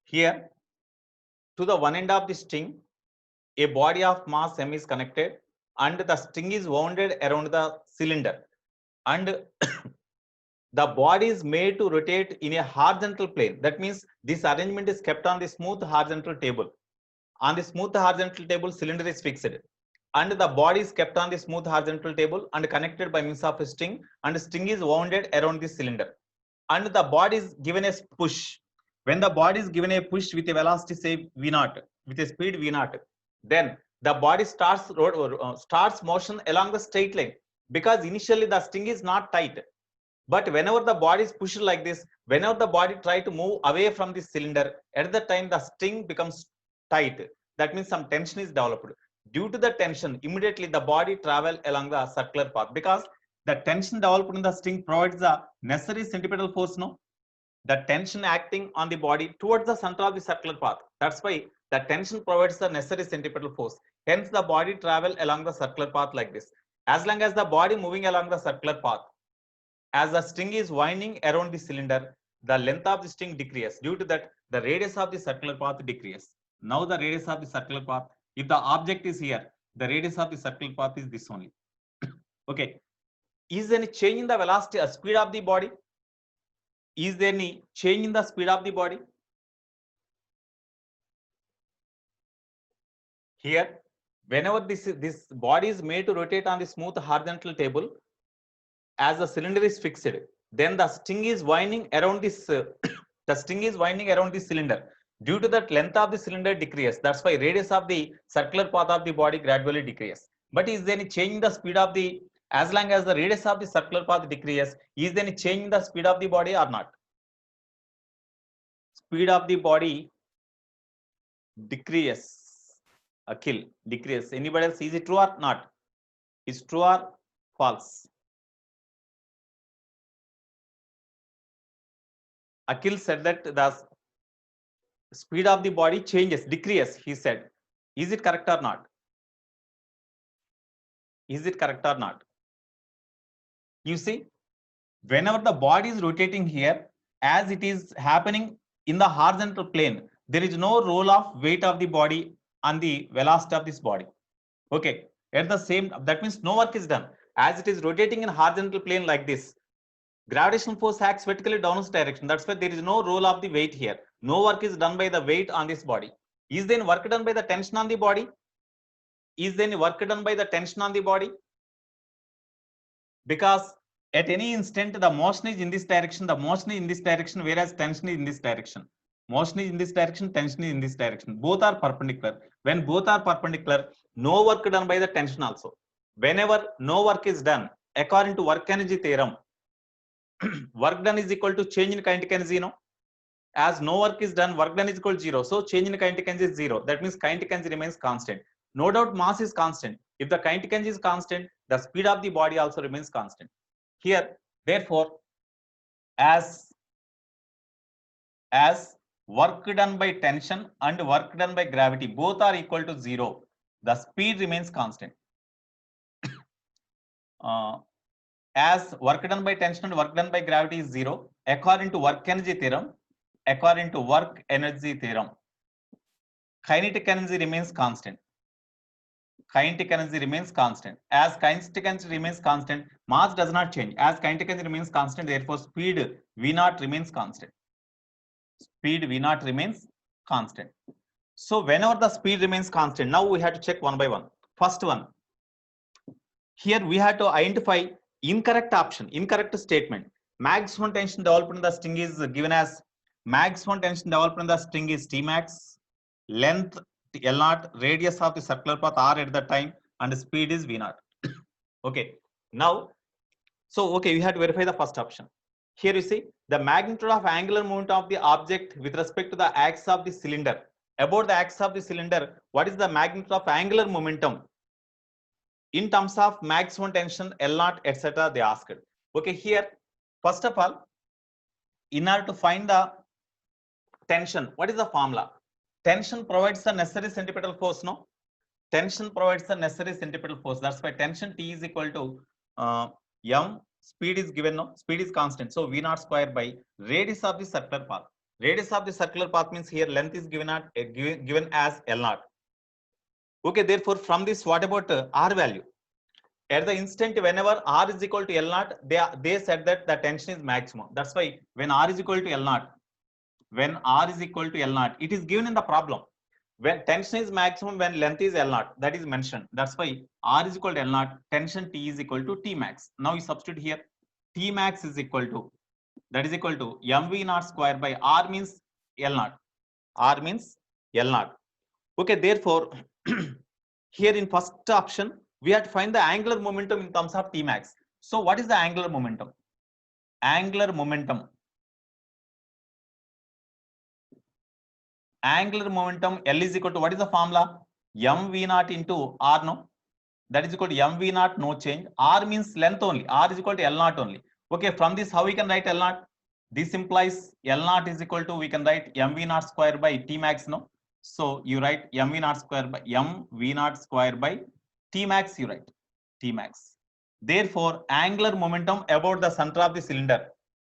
Here, to the one end of the string, a body of mass m is connected and the string is wounded around the cylinder, and the body is made to rotate in a horizontal plane. That means this arrangement is kept on the smooth horizontal table. On the smooth horizontal table, cylinder is fixed, and the body is kept on the smooth horizontal table and connected by means of a string, and the string is wounded around the cylinder, and the body is given a push. When the body is given a push with a velocity say v naught, with a speed v naught, then the body starts motion along the straight line, because initially the string is not tight. But whenever the body is pushed like this, whenever the body try to move away from the cylinder, at the time the string becomes tight. That means some tension is developed. Due to the tension, immediately the body travel along the circular path, because the tension developed in the string provides the necessary centripetal force. No, the tension acting on the body towards the center of the circular path. That's why the tension provides the necessary centripetal force. Hence, the body travel along the circular path like this. As long as the body moving along the circular path, as the string is winding around the cylinder, the length of the string decreases. Due to that, the radius of the circular path decreases. Now the radius of the circular path, if the object is here, the radius of the circular path is this only. Okay. Is there any change in the velocity or speed of the body? Is there any change in the speed of the body? Here, whenever this body is made to rotate on the smooth horizontal table, as the cylinder is fixed, then the string is winding around this the string is winding around the cylinder. Due to that, length of the cylinder decreases. That's why radius of the circular path of the body gradually decreases. But is there any change in the speed of the, as long as the radius of the circular path decreases, is there any change in the speed of the body or not? Speed of the body decreases. Akhil, decreases. Anybody else? Is it true or not? Is true or false? Akhil said that the speed of the body changes, decreases, he said. Is it correct or not? Is it correct or not? You see, whenever the body is rotating here, as it is happening in the horizontal plane, there is no role of weight of the body on the velocity of this body. Okay, at the same, that means no work is done. As it is rotating in horizontal plane like this, gravitational force acts vertically downwards direction. That's why there is no role of the weight here. No work is done by the weight on this body. Is there any work done by the tension on the body? Is there any work done by the tension on the body? Because at any instant, the motion is in this direction, the motion is in this direction, whereas tension is in this direction. Motion is in this direction, tension is in this direction. Both are perpendicular. When both are perpendicular, no work done by the tension also. Whenever no work is done, according to work energy theorem, work done is equal to change in kinetic energy, as no work is done, work done is equal to 0. So change in kinetic energy is 0. That means kinetic energy remains constant. No doubt mass is constant. If the kinetic energy is constant, the speed of the body also remains constant. Here, therefore, as work done by tension and work done by gravity both are equal to 0, the speed remains constant. As work done by tension and work done by gravity is 0, according to work energy theorem, kinetic energy remains constant. Kinetic energy remains constant. As kinetic energy remains constant, mass does not change. As kinetic energy remains constant, therefore speed v naught remains constant. Speed v naught remains constant. So whenever the speed remains constant, now we have to check one by one. First one, here we have to identify incorrect option, incorrect statement. Maximum tension developed in the string is given as maximum tension developed in the string is Tmax, length L naught, radius of the circular path R at the time, and speed is V naught. Okay, now, so okay, we have to verify the first option. Here you see the magnitude of angular movement of the object with respect to the axis of the cylinder. About the axis of the cylinder, what is the magnitude of angular momentum in terms of maximum tension, L naught, etc. they asked. Okay, here, first of all, in order to find the tension, what is the formula? Tension provides the necessary centripetal force, no? Tension provides the necessary centripetal force. That's why tension T is equal to m, speed is given, no? Speed is constant. So V naught square by radius of the circular path. Radius of the circular path means here length is given at given as L naught. Okay, therefore from this, what about R value? At the instant whenever R is equal to L naught, they said that the tension is maximum. That's why when R is equal to L naught, when R is equal to L naught, it is given in the problem. When tension is maximum when length is L naught, that is mentioned. That's why R is equal to L naught, tension T is equal to T max. Now you substitute here, T max is equal to, that is equal to mv naught square by R means L naught. R means L naught. Okay, therefore here in first option we have to find the angular momentum in terms of T max. So what is the angular momentum? Angular momentum. Angular momentum L is equal to, what is the formula? mv naught into R, no? That is equal to mv naught, no change. R means length only. R is equal to L naught only. Okay, from this how we can write L naught? This implies L naught is equal to, we can write mv naught square by T max, no? So you write mv naught square by mv naught square by T max, you write T max. Therefore, angular momentum about the center of the cylinder,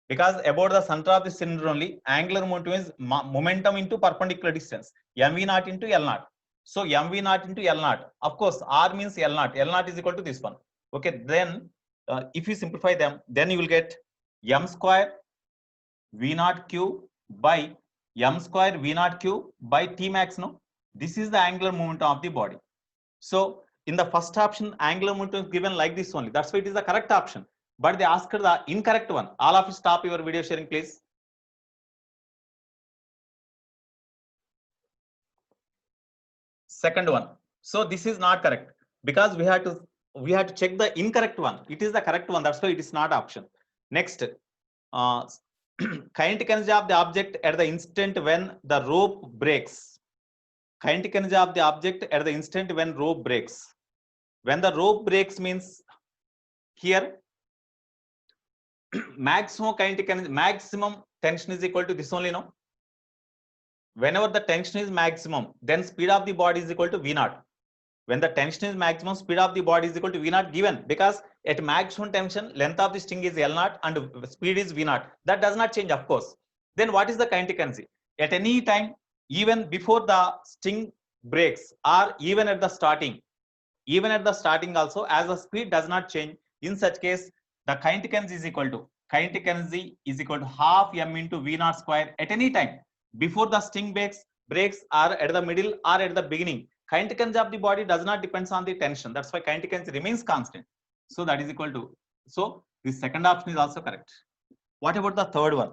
because about the center of the cylinder only, angular momentum is momentum into perpendicular distance, mv naught into L naught. So mv naught into L naught, of course R means L naught. L naught is equal to this one. Okay, then if you simplify them, then you will get m square v naught q by m square v naught q by T max, no? This is the angular momentum of the body. So in the first option, angular momentum is given like this only. That's why it is the correct option. But they asked the incorrect one. All of you stop your video sharing, please. Second one. So this is not correct because we had to check the incorrect one. It is the correct one. That's why it is not option. Next, kinetic energy of the object at the instant when the rope breaks. Kinetic energy of the object at the instant when rope breaks. When the rope breaks means here maximum kinetic energy, maximum tension is equal to this only, no? Whenever the tension is maximum, then speed of the body is equal to V naught. When the tension is maximum, speed of the body is equal to V naught given, because at maximum tension, length of the string is L naught and speed is V naught. That does not change, of course. Then what is the kinetic energy? At any time, even before the string breaks or even at the starting also, as the speed does not change, in such case, the kinetic energy is equal to half m into V naught square at any time. Before the string breaks or at the middle or at the beginning, kinetic energy of the body does not depend on the tension. That's why kinetic energy remains constant. So that is equal to, so the second option is also correct. What about the third one?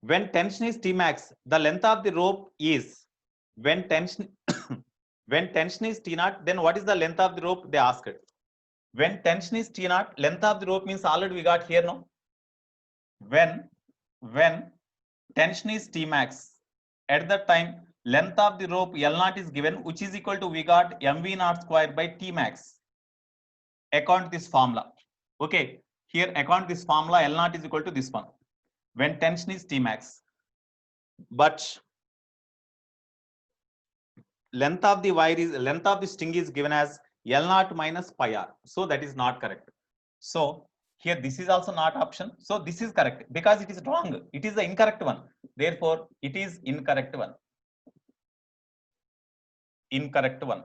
When tension is T max, the length of the rope is, when tension when tension is T naught, then what is the length of the rope? They asked. When tension is T naught, length of the rope means already we got here, no? When tension is T max, at that time length of the rope L naught is given, which is equal to, we got mv naught square by T max. According to this formula. Okay, here according to this formula, L naught is equal to this one when tension is T max. But length of the string is given as L naught minus pi r. So that is not correct. So here this is also not option. So this is correct because it is wrong. It is the incorrect one. Therefore, it is incorrect one. Incorrect one.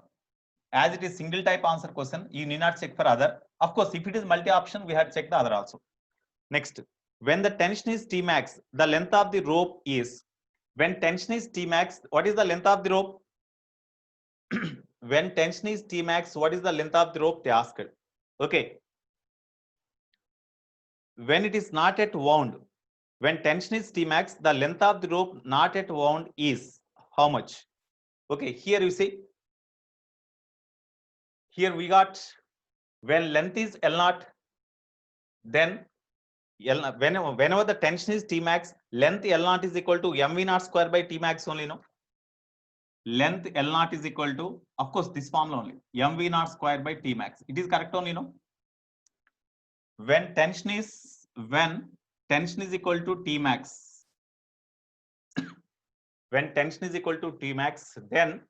As it is single type answer question, you need not check for other. Of course, if it is multi option, we have to check the other also. Next, when the tension is T max, the length of the rope is, when tension is T max, what is the length of the rope? When tension is T max, what is the length of the rope? They asked. Okay. When it is not yet wound, when tension is T max, the length of the rope not yet wound is how much? Okay, here you see, here we got, when length is L naught, then whenever the tension is T max, length L naught is equal to mv naught square by T max only, no? Length L naught is equal to, of course, this formula only, mv naught square by T max. It is correct only, no? When tension is equal to T max, when tension is equal to T max, then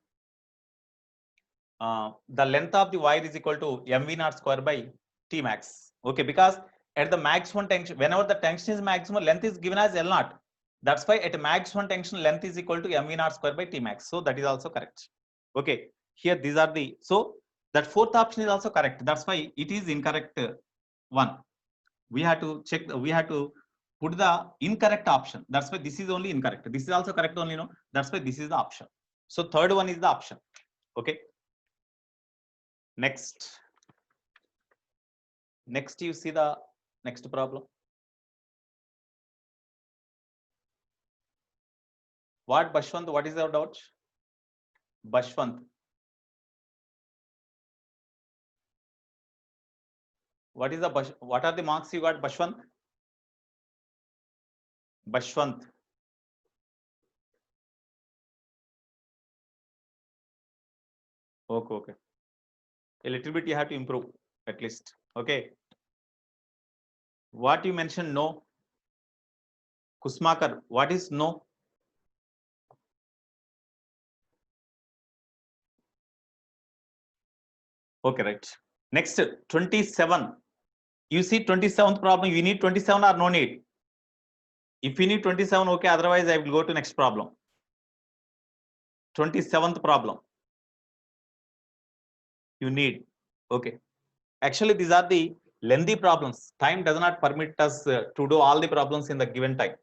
the length of the wire is equal to mv naught square by T max. Okay, because at the maximum tension, whenever the tension is maximum, length is given as L naught. That's why at maximum tension, length is equal to mv naught square by T max. So that is also correct. Okay. Here, these are the, so that fourth option is also correct. That's why it is incorrect one. We have to check, we have to put the incorrect option. That's why this is only incorrect. This is also correct only, no? That's why this is the option. So third one is the option. Okay. Next. Next, you see the next problem. What, Bashwant, what is your doubt? Bashwant. What is the what are the marks you got, Bashwant? Bashwant. Okay, okay. A little bit you have to improve at least. Okay. What you mentioned, no. Kusmakar, what is no? Okay, right. Next, 27. You see 27th problem, you need 27 or no need? If you need 27, okay, otherwise I will go to next problem. 27th problem. You need, okay. Actually, these are the lengthy problems. Time does not permit us to do all the problems in the given time.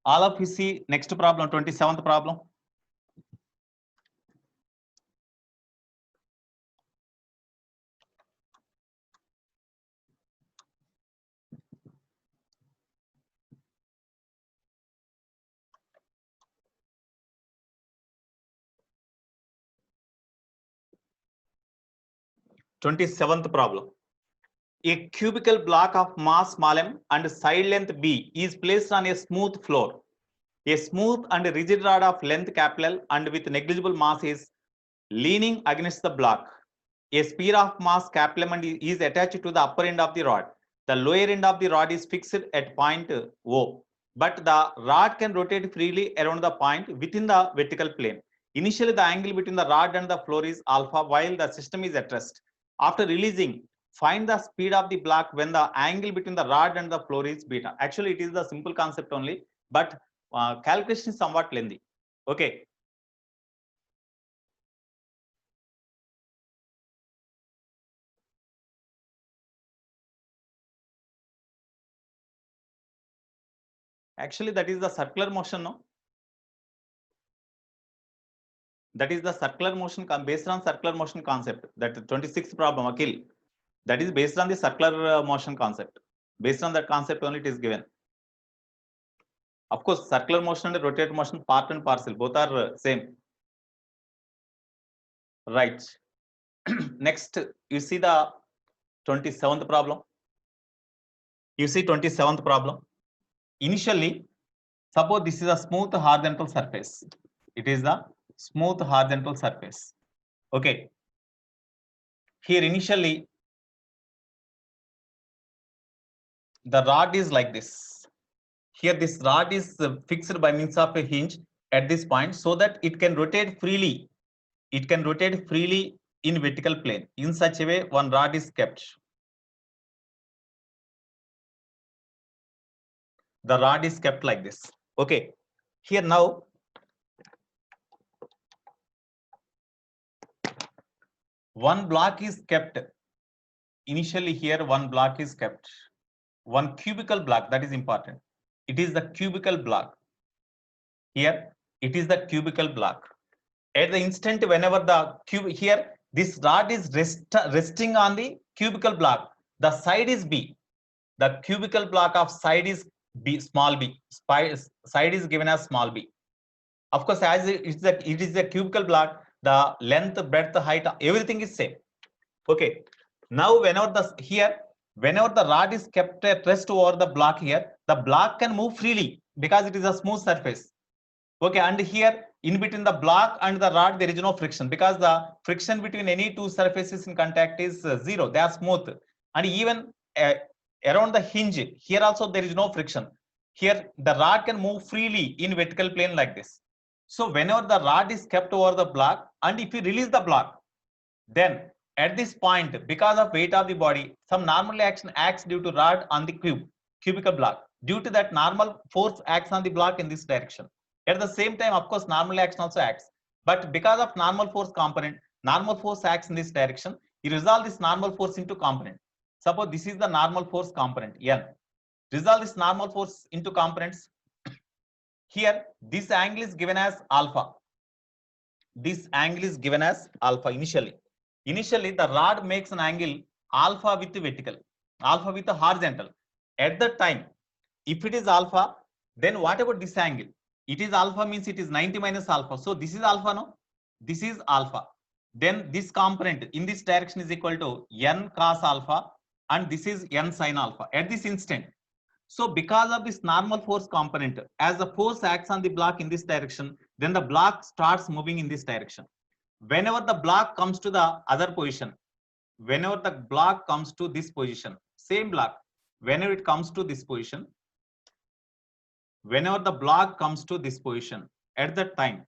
All of you see next problem, 27th problem. Twenty-seventh problem. A cubical block of mass small m and side length b is placed on a smooth floor. A smooth and rigid rod of length capital L and with negligible mass is leaning against the block. A sphere of mass capital M is attached to the upper end of the rod. The lower end of the rod is fixed at point O, but the rod can rotate freely around the point within the vertical plane. Initially, the angle between the rod and the floor is alpha while the system is at rest. After releasing, find the speed of the block when the angle between the rod and the floor is beta. Actually, it is the simple concept only, but calculation is somewhat lengthy. Okay. Actually, that is the circular motion, no? That is the circular motion based on circular motion concept. That 26th problem, Akhil. That is based on the circular motion concept. Based on that concept only it is given. Of course, circular motion and rotated motion, part and parcel, both are same. Right. Next, you see the 27th problem. You see 27th problem. Initially, suppose this is a smooth horizontal surface. It is the smooth horizontal surface. Okay. Here initially, the rod is like this. Here this rod is fixed by means of a hinge at this point so that it can rotate freely. It can rotate freely in vertical plane. In such a way, one rod is kept. The rod is kept like this. Okay. Here now, one block is kept. Initially here, one block is kept. One cubical block, that is important. It is the cubical block. Here, it is the cubical block. At the instant, whenever the cube here, this rod is resting on the cubical block. The side is B. The cubical block of side is B, small b. Side is given as small b. Of course, as it is a cubical block, the length, breadth, height, everything is same. Okay. Now, whenever the rod is kept at rest over the block here, the block can move freely because it is a smooth surface. Okay, and here in between the block and the rod, there is no friction because the friction between any two surfaces in contact is zero. They are smooth. And even around the hinge, here also there is no friction. here the rod can move freely in vertical plane like this. So whenever the rod is kept over the block, and if you release the block, then at this point, because of weight of the body, some normal action acts due to rod on the cubical block. Due to that, normal force acts on the block in this direction. At the same time, of course, normal action also acts. But because of normal force component, normal force acts in this direction. You resolve this normal force into component. Suppose this is the normal force component, N. Resolve this normal force into components. Here, this angle is given as alpha. This angle is given as alpha initially. Initially, the rod makes an angle alpha with vertical, alpha with the horizontal. At that time, if it is alpha, then what about this angle? It is alpha means it is 90 minus alpha. So this is alpha, no? This is alpha. Then this component in this direction is equal to n cos alpha, and this is n sin alpha at this instant. So because of this normal force component, as the force acts on the block in this direction, then the block starts moving in this direction. Whenever the block comes to the other position, whenever the block comes to this position, same block, whenever it comes to this position, whenever the block comes to this position, at that time,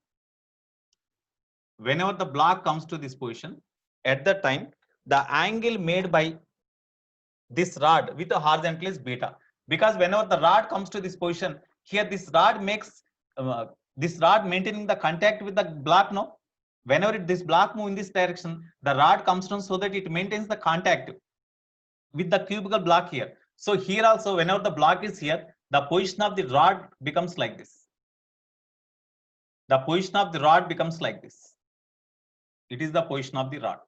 whenever the block comes to this position, at that time, the angle made by this rod with the horizontal is beta. Because whenever the rod comes to this position, here this rod makes, this rod maintaining the contact with the block, no? Whenever this block move in this direction, the rod comes down so that it maintains the contact with the cubical block here. So here also, whenever the block is here, the position of the rod becomes like this. The position of the rod becomes like this. It is the position of the rod.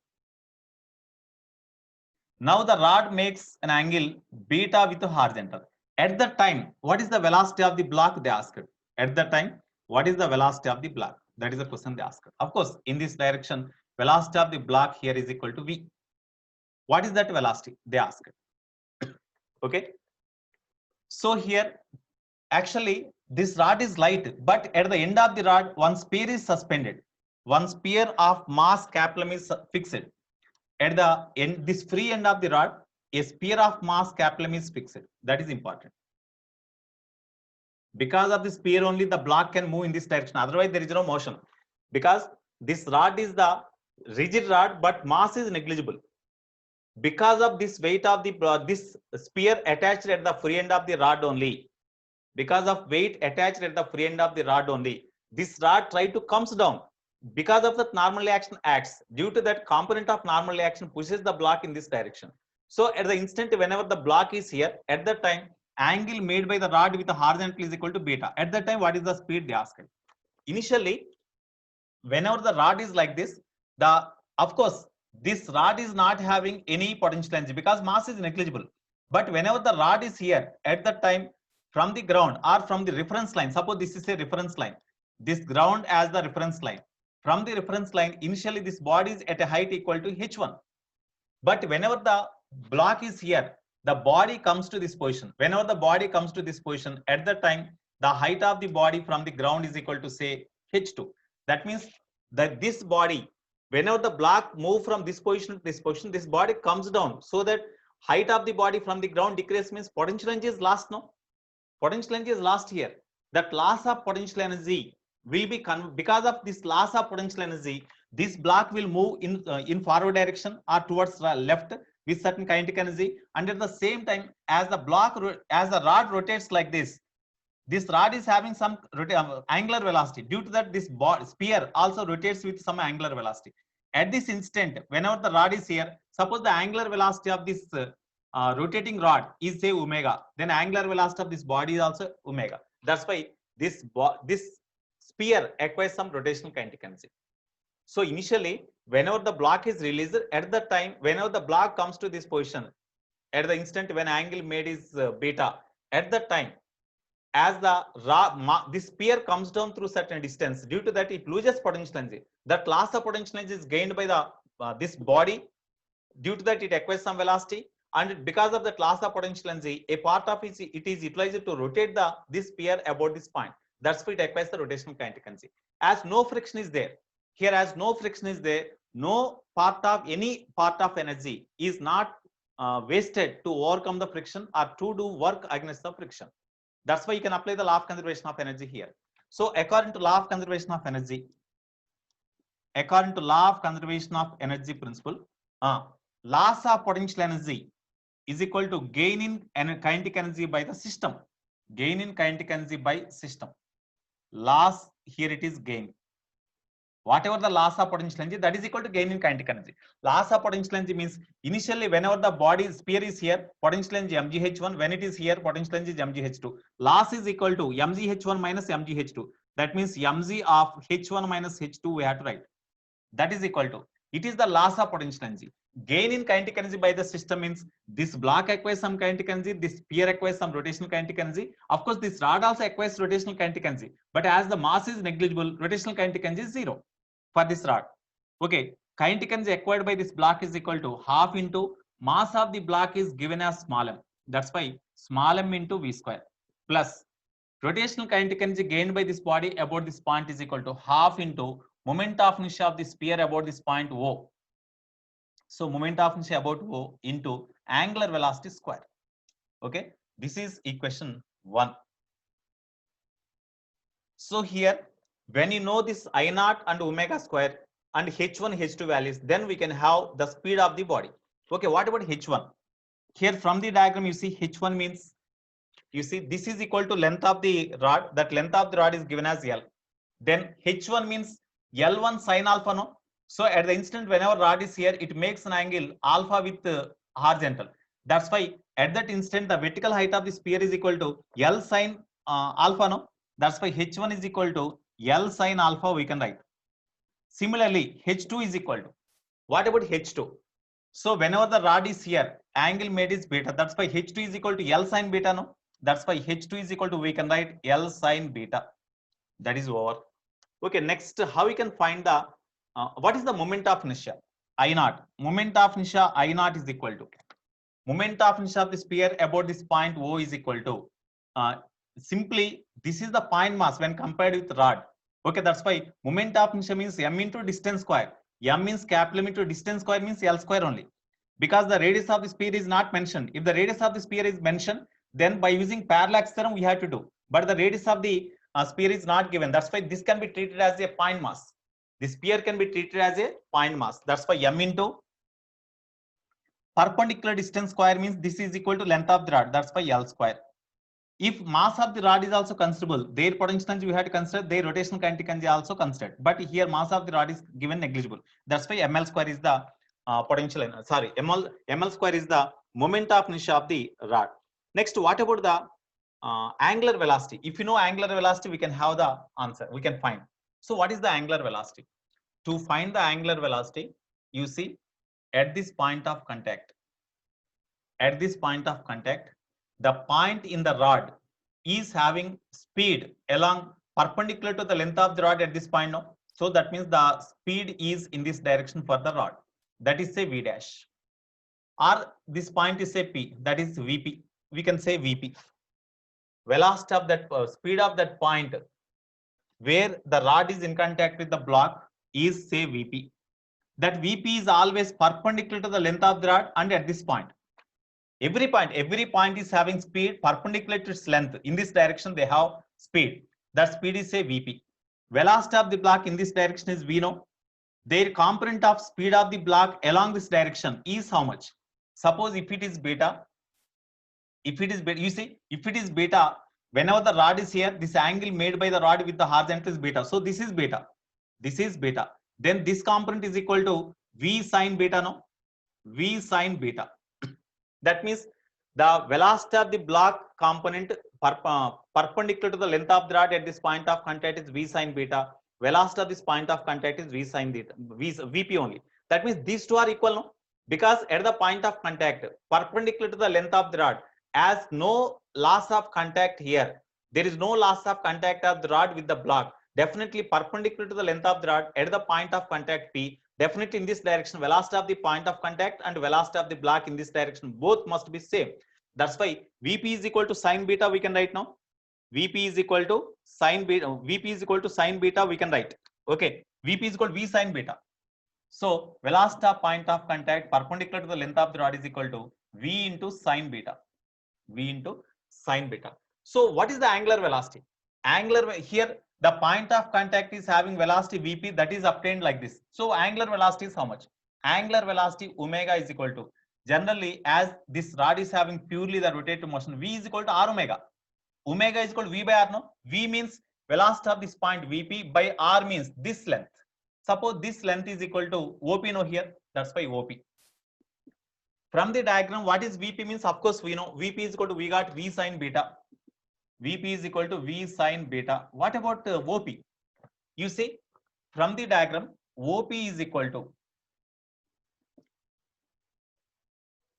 Now the rod makes an angle beta with the horizontal. At that time, what is the velocity of the block, they asked. At that time, what is the velocity of the block? That is the question they asked. Of course, in this direction, velocity of the block here is equal to v. What is that velocity? They asked. Okay. So here, actually, this rod is light, but at the end of the rod, one spear is suspended. One spear of mass capillum is fixed. At the end, this free end of the rod, a spear of mass capillum is fixed. That is important. Because of the spear only, the block can move in this direction. Otherwise, there is no motion. Because this rod is the rigid rod, but mass is negligible. Because of this weight of the this spear attached at the free end of the rod only, because of weight attached at the free end of the rod only, this rod try to comes down. Because of that, normal action acts. Due to that, component of normal action pushes the block in this direction. So at the instant, whenever the block is here, at that time, angle made by the rod with the horizontal is equal to beta. At that time, what is the speed, they asked. Initially, whenever the rod is like this, of course, this rod is not having any potential energy because mass is negligible. But whenever the rod is here, at that time, from the ground or from the reference line, suppose this is a reference line, this ground as the reference line. From the reference line, initially this body is at a height equal to h1. But whenever the block is here, the body comes to this position. Whenever the body comes to this position, at that time, the height of the body from the ground is equal to, say, h2. That means that this body, whenever the block move from this position to this position, this body comes down, so that height of the body from the ground decrease means potential energy is lost, no? Potential energy is lost here. That loss of potential energy will be, because of this loss of potential energy, this block will move in forward direction or towards left with certain kinetic energy. And at the same time, as the rod rotates like this rod is having some angular velocity. Due to that, this spear also rotates with some angular velocity. At this instant, whenever the rod is here, suppose the angular velocity of this rotating rod is, say, omega, then angular velocity of this body is also omega. That's why this spear acquires some rotational kinetic energy. So initially, whenever the block is released, at the time, whenever the block comes to this position, at the instant when angle made is beta, at that time, as this spear comes down through certain distance, due to that it loses potential energy. That loss of potential energy is gained by the this body. Due to that, it acquires some velocity, and because of that loss of potential energy, a part of it is utilized to rotate this spear about this point. That's why it acquires the rotational kinetic energy. As no friction is there here, as no friction is there, no part of any part of energy is not wasted to overcome the friction or to do work against the friction. That's why you can apply the law of conservation of energy here. So according to law of conservation of energy, according to law of conservation of energy principle, loss of potential energy is equal to gain in kinetic energy by the system. Gain in kinetic energy by system. Loss, here it is gain. Whatever the loss of potential energy, that is equal to gain in kinetic energy. Loss of potential energy means initially whenever the body sphere is here, potential energy mgh1. When it is here, potential energy is mgh2. Loss is equal to mgh1 minus mgh2. That means mg of h1 minus h2 we have to write. That is equal to, it is the loss of potential energy. Gain in kinetic energy by the system means this block acquires some kinetic energy, this sphere acquires some rotational kinetic energy. Of course, this rod also acquires rotational kinetic energy, but as the mass is negligible, rotational kinetic energy is 0 for this rod. Okay, kinetic energy acquired by this block is equal to half into mass of the block is given as small m. That's why small m into v square plus rotational kinetic energy gained by this body about this point is equal to half into moment of inertia of the sphere about this point O. So moment of inertia about O into angular velocity square. Okay, this is equation 1. So here, when you know this I naught and omega square and h1, h2 values, then we can have the speed of the body. Okay, what about h1? Here from the diagram, you see h1 means, you see this is equal to length of the rod. That length of the rod is given as L. Then h1 means L1 sin alpha, no? So at the instant whenever rod is here, it makes an angle alpha with horizontal. That's why at that instant, the vertical height of the sphere is equal to L sin alpha, no? That's why h1 is equal to L sin alpha, we can write. Similarly, h2 is equal to, what about h2? So whenever the rod is here, angle made is beta. That's why h2 is equal to L sin beta, no? That's why h2 is equal to, we can write L sin beta. That is over. Okay, next, how we can find the, what is the moment of inertia? I naught. Moment of inertia I naught is equal to, moment of inertia of the sphere about this point O is equal to, simply, this is the point mass when compared with rod. Okay, that's why moment of inertia means m into distance square. M means capital M into distance square means L square only. Because the radius of the sphere is not mentioned. If the radius of the sphere is mentioned, then by using parallax theorem we have to do. But the radius of the sphere is not given. That's why this can be treated as a point mass. The sphere can be treated as a point mass. That's why m into perpendicular distance square means this is equal to length of the rod. That's why L square. If mass of the rod is also considerable, their potential energy we have to consider, their rotational kinetic energy also considered. But here mass of the rod is given negligible. That's why ml square is the potential energy. Sorry, ml square is the moment of inertia of the rod. Next, what about the angular velocity? If you know angular velocity, we can have the answer. We can find. So what is the angular velocity? To find the angular velocity, you see at this point of contact. At this point of contact, the point in the rod is having speed along perpendicular to the length of the rod at this point. No? So that means the speed is in this direction for the rod. That is say V dash. Or this point is say P. That is VP. We can say VP. Velocity of that speed of that point where the rod is in contact with the block is say VP. That VP is always perpendicular to the length of the rod and at this point. Every point is having speed perpendicular to its length. In this direction, they have speed. That speed is say VP. Velocity of the block in this direction is V no. Their component of speed of the block along this direction is how much? Suppose if it is beta, you see, if it is beta, whenever the rod is here, this angle made by the rod with the horizontal is beta. So this is beta. This is beta. Then this component is equal to V sine beta, no? V sine beta. That means the velocity of the block component perpendicular to the length of the rod at this point of contact is V sine beta. Velocity of this point of contact is V sine beta, VP only. That means these two are equal, no? Because at the point of contact perpendicular to the length of the rod, as no loss of contact here, there is no loss of contact of the rod with the block. Definitely perpendicular to the length of the rod at the point of contact P. Definitely in this direction, velocity of the point of contact and velocity of the block in this direction, both must be same. That's why VP is equal to sine beta, we can write now. VP is equal to sine beta. VP is equal to sine beta, we can write. Okay, VP is equal to V sine beta. So velocity of point of contact perpendicular to the length of the rod is equal to V into sine beta. V into sine beta. So what is the angular velocity? Here the point of contact is having velocity Vp, that is obtained like this. So angular velocity is how much? Angular velocity omega is equal to, generally as this rod is having purely the rotative motion, V is equal to R omega. Omega is equal to V by R, no? V means velocity of this point Vp by R means this length. Suppose this length is equal to OP, no, here, that's why OP. From the diagram, what is Vp means? Of course, we know Vp is equal to, we got V sine beta. Vp is equal to V sine beta. What about OP? You see, from the diagram, OP is equal to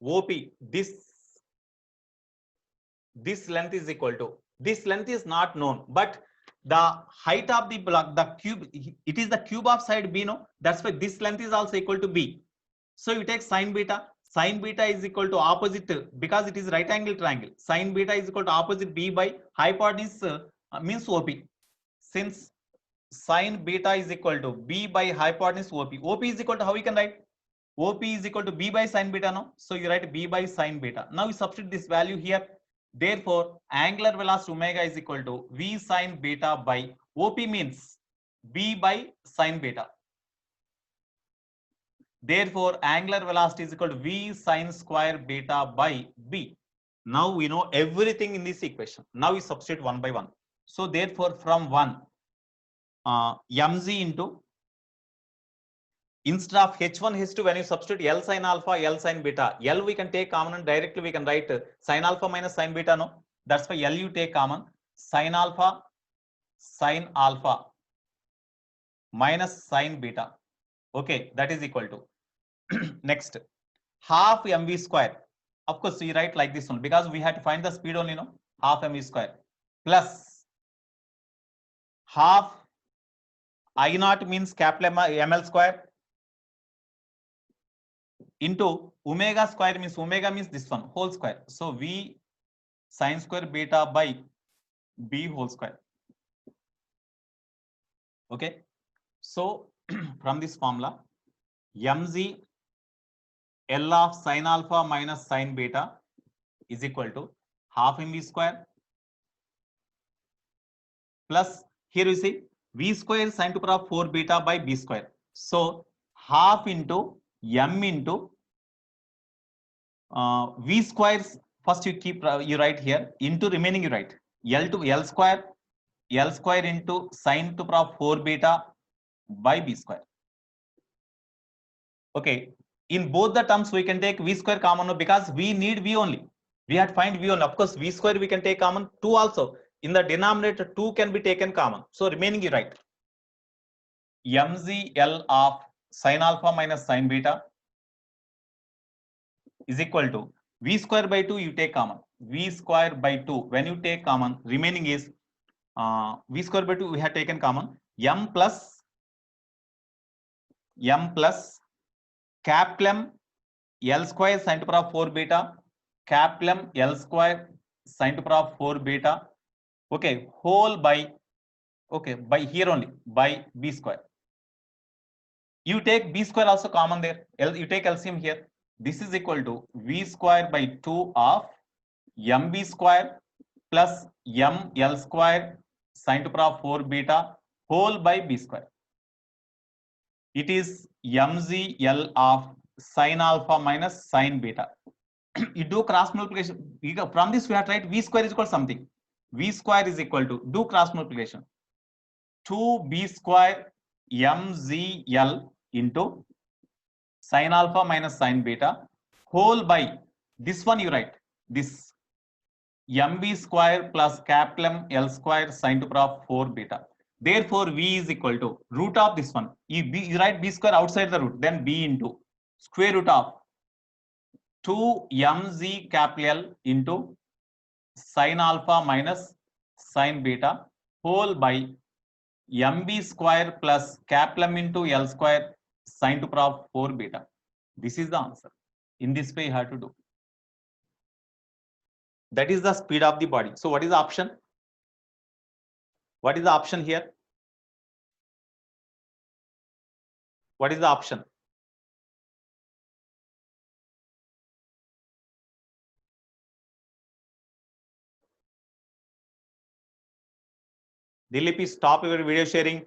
OP. This length is equal to, this length is not known, but the height of the block, the cube, it is the cube of side B, no? That's why this length is also equal to B. So you take sine beta. Sine beta is equal to opposite, because it is right angle triangle. Sine beta is equal to opposite B by hypotenuse means OP. Since sine beta is equal to B by hypotenuse OP. OP is equal to, how we can write? OP is equal to B by sine beta, no? So you write B by sine beta. Now you substitute this value here. Therefore, angular velocity omega is equal to V sine beta by OP means B by sine beta. Therefore, angular velocity is equal to V sine square beta by B. Now we know everything in this equation. Now we substitute one by one. So therefore, from 1, mz into, instead of h1, h2, when you substitute L sine alpha, L sine beta, L we can take common and directly we can write sine alpha minus sine beta, no? That's why L you take common, sine alpha minus sine beta. Okay, that is equal to next half mv square. Of course, we write like this one because we had to find the speed only, no? Half mv square plus half I naught means capital ml square into omega square means, omega means this one whole square. So V sine square beta by B whole square. Okay. So from this formula, mz L of sine alpha minus sine beta is equal to half mv square plus, here you see V square sine to the power of 4 beta by B square. So half into m into V squares, first you keep, you write here, into remaining you write L to L square into sine to the power of 4 beta by B square. Okay, in both the terms we can take V square common because we need V only. We had to find V only. Of course, V square we can take common, 2 also. In the denominator, 2 can be taken common. So remaining you write mz L of sine alpha minus sine beta is equal to V square by 2 you take common. V square by 2, when you take common, remaining is V square by 2 we have taken common, m plus capital M L square sine to the power of 4 beta, capital M L square sine to the power of 4 beta, okay, whole by, okay, by here only, by B square. You take B square also common there, you take LCM here. This is equal to V square by 2 of mb square plus ml square sine to the power of 4 beta whole by B square. It is mzl of sine alpha minus sine beta. You do cross multiplication. From this we have to write V square is equal to something. V square is equal to, do cross multiplication, 2b square mzl into sine alpha minus sine beta whole by, this one you write, this mb square plus capital M L square sine to the power of 4 beta. Therefore, V is equal to root of this one. You write B square outside the root, then B into square root of 2mz capital L into sine alpha minus sine beta whole by mb square plus capital M into L square sine to the power of 4 beta. This is the answer. In this way you have to do. That is the speed of the body. So what is the option? What is the option here? What is the option? Dilip, please stop your video sharing.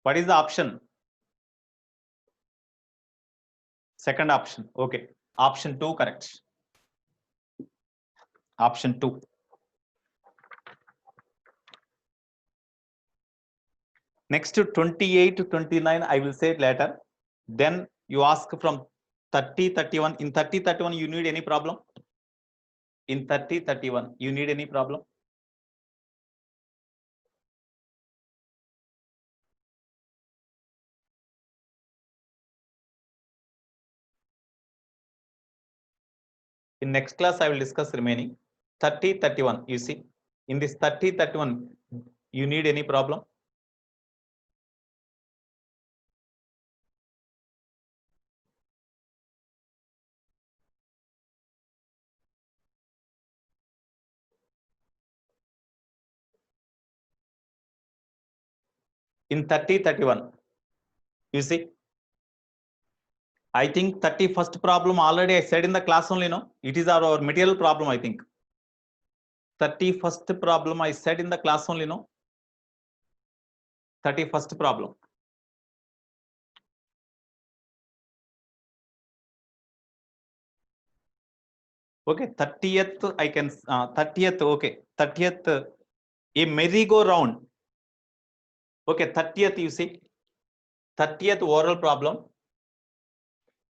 What is the option? Second option. Okay. Option 2 correct. Option 2. Next to 28 to 29, I will say it later. Then you ask from 30, 31. In 30, 31, you need any problem? In 30, 31, you need any problem? In next class, I will discuss remaining. 30, 31, you see. In this 30, 31, you need any problem? In 30, 31, you see. I think 31st problem already I said in the class only, no? It is our material problem, I think. 31st problem I said in the class only, no? 31st problem. Okay, 30th I can 30th. Okay, 30th a merry-go-round. Okay, 30th you see. 30th oral problem.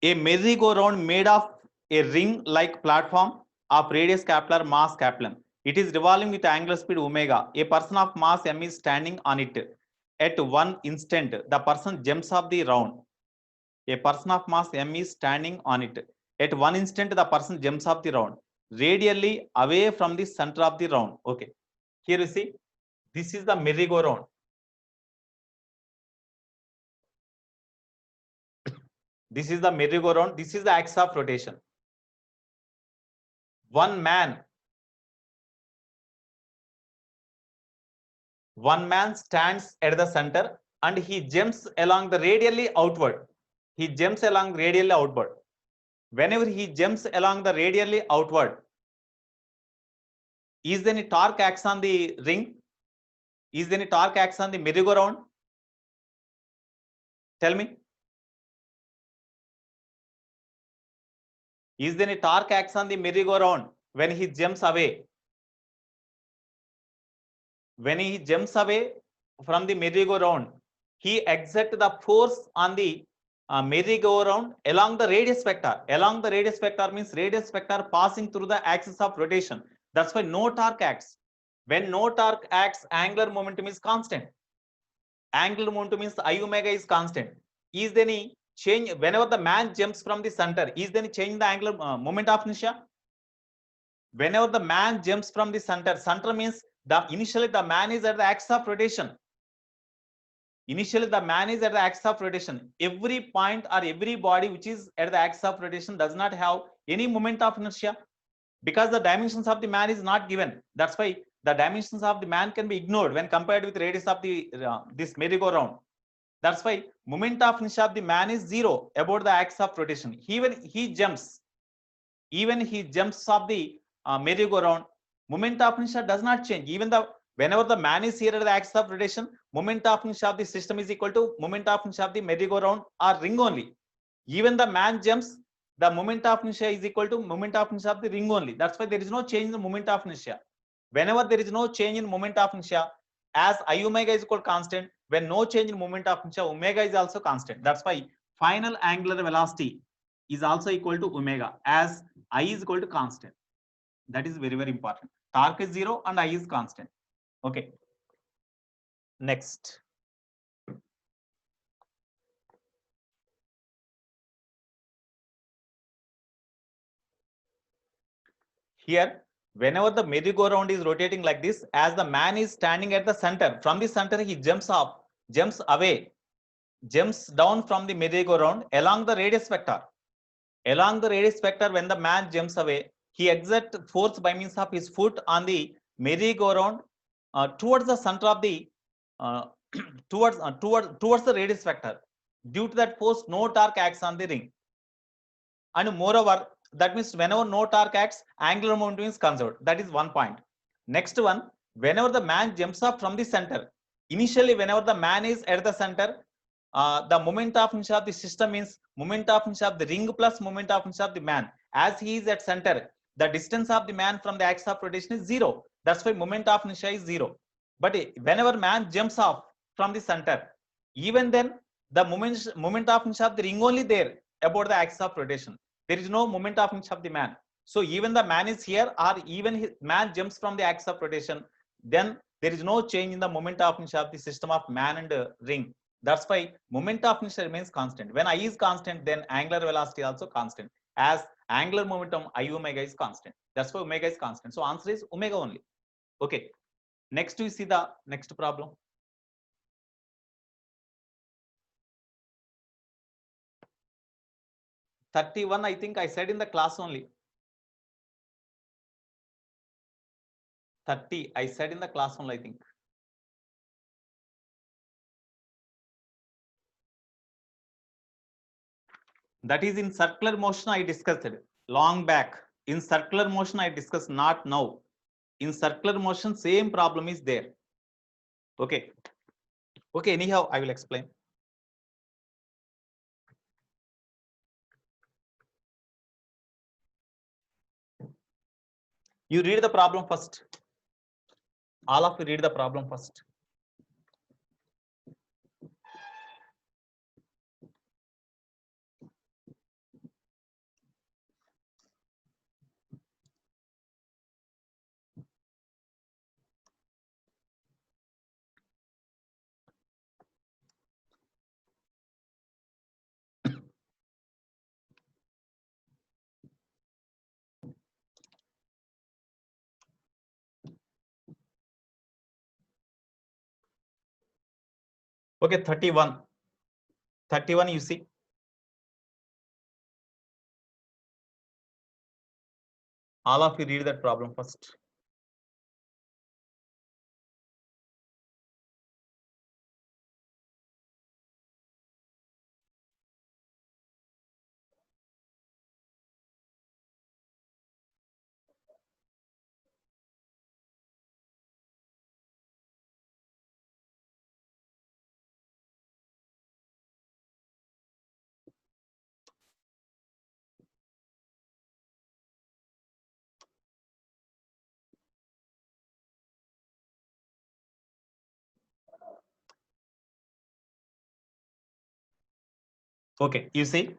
A merry-go-round made of a ring-like platform of radius capital mass capital. It is revolving with angular speed omega. A person of mass m is standing on it. At one instant, the person jumps off the round. A person of mass m is standing on it. At one instant, the person jumps off the round, radially away from the center of the round. Okay. Here you see, this is the merry-go-round. This is the merry-go-round. This is the axis of rotation. One man stands at the center and he jumps along the radially outward. He jumps along radially outward. Whenever he jumps along the radially outward, is there any torque acts on the ring? Is there any torque acts on the merry-go-round? Tell me. Is there any torque acts on the merry-go-round when he jumps away? When he jumps away from the merry-go-round, he exerts the force on the merry-go-round along the radius vector. Along the radius vector means radius vector passing through the axis of rotation. That's why no torque acts. When no torque acts, angular momentum is constant. Angular momentum means I omega is constant. Is there any change whenever the man jumps from the center? Is there any change in the angular moment of inertia? Whenever the man jumps from the center means initially the man is at the axis of rotation. Initially the man is at the axis of rotation. Every point or every body which is at the axis of rotation does not have any moment of inertia because the dimensions of the man is not given. That's why the dimensions of the man can be ignored when compared with radius of the this merry-go-round. That's why moment of inertia of the man is 0 about the axis of rotation. Even he jumps off the merry-go-round, moment of inertia does not change. Even whenever the man is here at the axis of rotation, moment of inertia of the system is equal to moment of inertia of the merry-go-round or ring only. Even the man jumps, the moment of inertia is equal to moment of inertia of the ring only. That's why there is no change in the moment of inertia. Whenever there is no change in moment of inertia, as I omega is equal to constant, when no change in moment of inertia, omega is also constant. That's why final angular velocity is also equal to omega as I is equal to constant. That is very, very important. Torque is 0 and I is constant. Okay. Next. Here, whenever the merry-go-round is rotating like this, as the man is standing at the center, from the center he jumps away, jumps down from the merry-go-round along the radius vector. Along the radius vector, when the man jumps away, he exerts force by means of his foot on the merry-go-round towards the center of the towards the radius vector. Due to that force, no torque acts on the ring. And moreover, That means whenever no torque acts, angular momentum is conserved. That is one point. Next one, whenever the man jumps up from the center, initially whenever the man is at the center, the moment of inertia of the system means moment of inertia of the ring plus moment of inertia of the man. As he is at center, the distance of the man from the axis of rotation is 0. That's why moment of inertia is 0. But whenever man jumps off from the center, even then the moment of inertia of the ring only there about the axis of rotation. There is no moment of inertia of the man. So even the man is here, or even his man jumps from the axis of rotation, then there is no change in the moment of inertia of the system of man and ring. That's why moment of inertia remains constant. When I is constant, then angular velocity also constant. As angular momentum I omega is constant. That's why omega is constant. So answer is omega only. Okay. Next we see the next problem. (31) I think I said in the class only. 30 I said in the class only, I think. That is in circular motion I discussed it long back. In circular motion I discussed, not now. In circular motion same problem is there. Okay. Okay, anyhow I will explain. You read the problem first. All of you read the problem first. Okay, 31. 31 you see. All of you read that problem first. Okay, you see,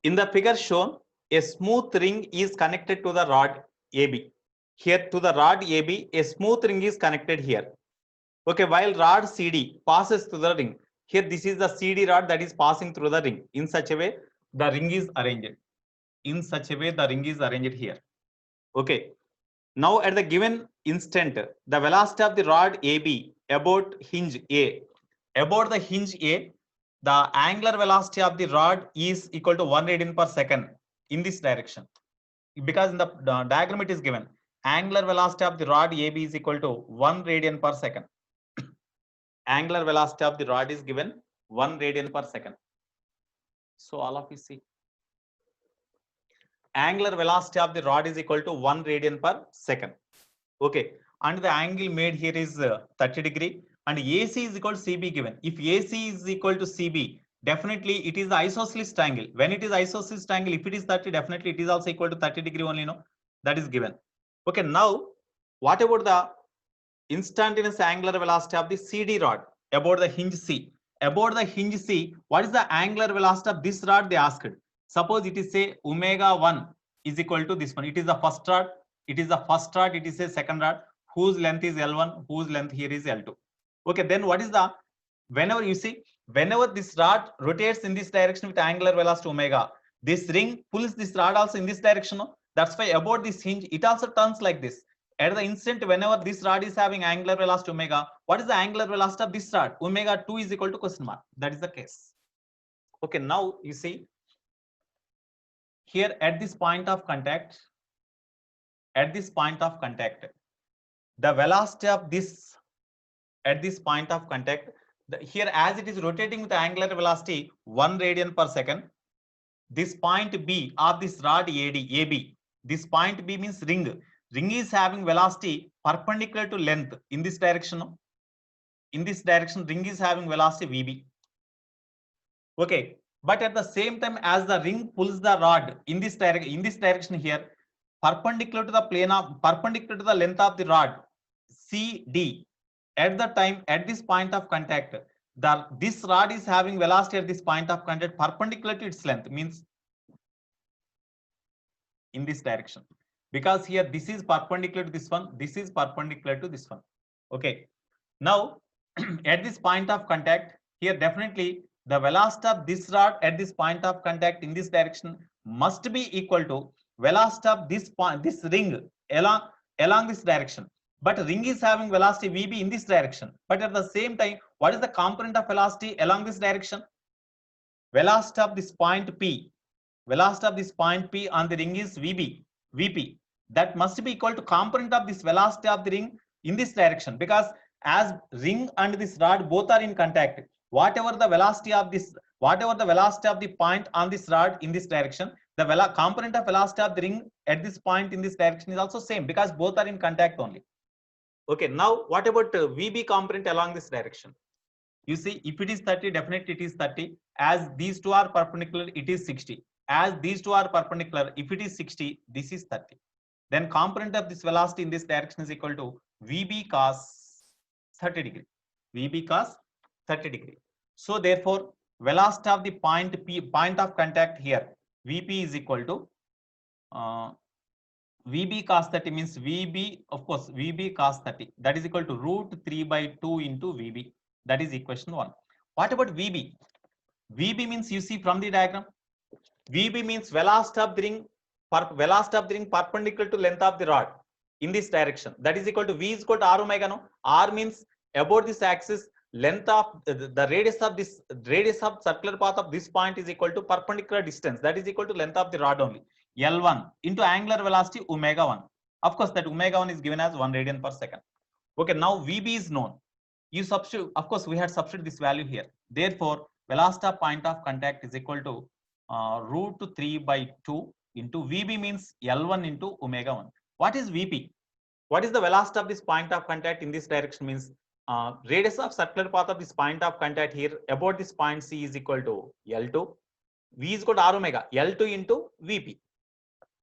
in the figure shown, a smooth ring is connected to the rod AB. Here to the rod AB, a smooth ring is connected here. Okay, while rod CD passes through the ring. Here, this is the CD rod that is passing through the ring. In such a way, the ring is arranged. In such a way, the ring is arranged here. Okay. Now, at the given instant, the velocity of the rod AB about hinge A, about the hinge A, the angular velocity of the rod is equal to 1 radian per second in this direction. Because in the diagram it is given, angular velocity of the rod AB is equal to 1 radian per second. Angular velocity of the rod is given 1 radian per second. So all of you see, angular velocity of the rod is equal to 1 radian per second. Okay, and the angle made here is 30 degree, and AC is equal to CB given. If AC is equal to CB, definitely it is the isosceles triangle. When it is isosceles triangle, if it is 30, definitely it is also equal to 30 degree only, no? That is given. Okay, now what about the instantaneous angular velocity of the CD rod about the hinge C? About the hinge C, what is the angular velocity of this rod? They asked. Suppose it is say omega 1 is equal to this one. It is the first rod. It is the first rod. It is a second rod whose length is L1, whose length here is L2. Okay, then what is the, whenever you see, whenever this rod rotates in this direction with angular velocity omega, this ring pulls this rod also in this direction. That's why about this hinge, it also turns like this. At the instant whenever this rod is having angular velocity omega, what is the angular velocity of this rod? Omega 2 is equal to question mark. That is the case. Okay, now you see, here at this point of contact, the velocity of this, at this point of contact, here as it is rotating with the angular velocity 1 radian per second, this point B of this rod AB. This point B means ring. Ring is having velocity perpendicular to length in this direction. In this direction, ring is having velocity VB. Okay, but at the same time, as the ring pulls the rod in this direction here, perpendicular to the plane of perpendicular to the length of the rod CD. At this point of contact, this rod is having velocity at this point of contact perpendicular to its length, means in this direction, because here this is perpendicular to this one, this is perpendicular to this one. Okay, now at this point of contact here, definitely the velocity of this rod at this point of contact in this direction must be equal to velocity of this ring along this direction. But ring is having velocity VB in this direction, but at the same time, what is the component of velocity along this direction? Velocity of this point P, velocity of this point P on the ring is VP. That must be equal to component of this velocity of the ring in this direction, because as ring and this rod both are in contact, whatever the velocity of the point on this rod in this direction, the component of velocity of the ring at this point in this direction is also same, because both are in contact only. Okay, now what about VB component along this direction? You see, if it is 30, definitely it is 30. As these two are perpendicular, it is 60. As these two are perpendicular, if it is 60, this is 30. Then component of this velocity in this direction is equal to VB cos 30 degree. VB cos 30 degree. So therefore, velocity of the point of contact here, VP is equal to VB cos 30 means VB, of course, VB cos 30. That is equal to root 3 by 2 into VB. That is equation 1. What about VB? VB means, you see from the diagram, VB means velocity of the ring perpendicular to length of the rod in this direction. That is equal to V is equal to R omega. No, R means about this axis, length of the radius of circular path of this point is equal to perpendicular distance. That is equal to length of the rod only. L1 into angular velocity omega 1. Of course, that omega 1 is given as 1 radian per second. Okay, now VB is known. You substitute, of course, we had substituted this value here. Therefore, velocity of point of contact is equal to root 3 by 2 into VB means L1 into omega 1. What is VP? What is the velocity of this point of contact in this direction? Means radius of circular path of this point of contact here about this point C is equal to L2. V is equal to R omega. L2 into VP.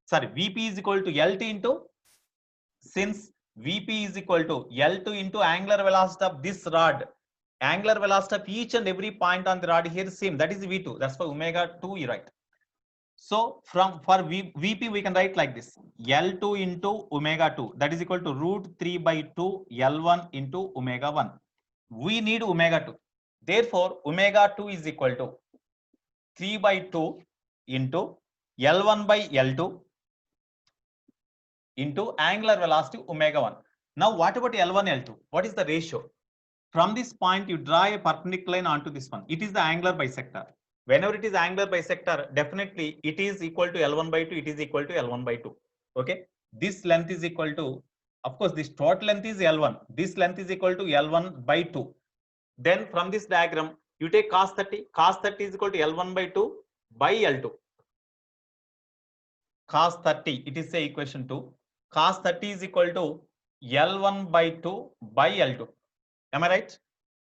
Sorry, VP is equal to L2 into, since VP is equal to L2 into angular velocity of this rod. Angular velocity of each and every point on the rod here is same. That is V2. That's for omega 2, you write. So for VP, we can write like this. L2 into omega 2. That is equal to root 3 by 2 L1 into omega 1. We need omega 2. Therefore, omega 2 is equal to 3 by 2 into L1 by L2 into angular velocity omega 1. Now, what about L1, L2? What is the ratio? From this point, you draw a perpendicular line onto this one. It is the angular bisector. Whenever it is angular bisector, definitely it is equal to L1 by 2. It is equal to L1 by 2. Okay. This length is equal to, of course, this total length is L1. This length is equal to L1 by 2. Then from this diagram, you take cos 30. Cos 30 is equal to L1 by 2 by L2. Cos 30, it is a equation 2. Cos 30 is equal to L1 by 2 by L2. Am I right?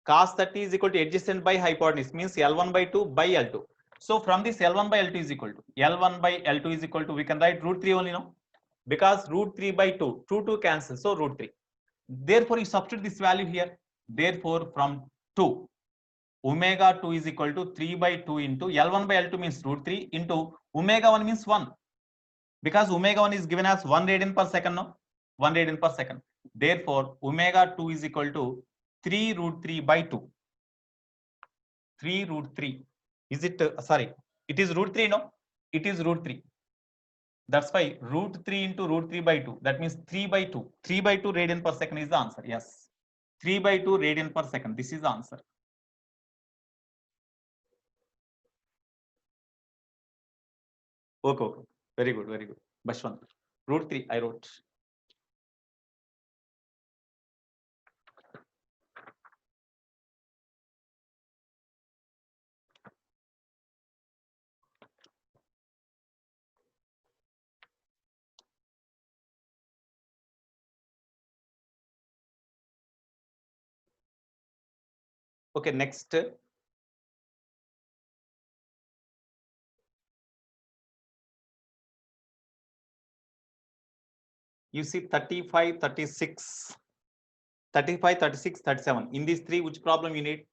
Cos 30 is equal to adjacent by hypotenuse, means L1 by 2 by L2. So from this L1 by L2 is equal to L1 by L2 is equal to, we can write root 3 only now, because root 3 by 2, 2 cancel, so root 3. Therefore, you substitute this value here. Therefore, from 2, omega 2 is equal to 3 by 2 into L1 by L2 means root 3 into omega 1 means 1. Because omega 1 is given as 1 radian per second, no? 1 radian per second. Therefore, omega 2 is equal to 3 root 3 by 2. 3 root 3. Is it, sorry, it is root 3, no? It is root 3. That's why root 3 into root 3 by 2. That means 3 by 2. 3 by 2 radian per second is the answer. Yes. 3 by 2 radian per second. This is the answer. Okay, okay. Very good, very good. Bashwant. Root 3, I wrote. Okay, next. You see 35, 36, 35, 36, 37. In these three, which problem you need?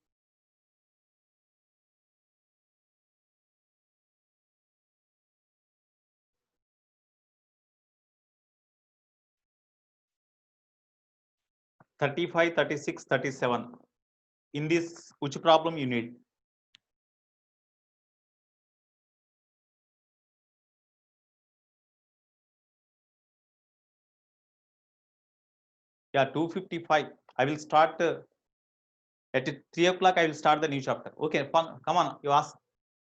(35, 36, 37). In this, which problem you need? Yeah, 2:55. I will start at 3 o'clock. I will start the new chapter. Okay, come on. You ask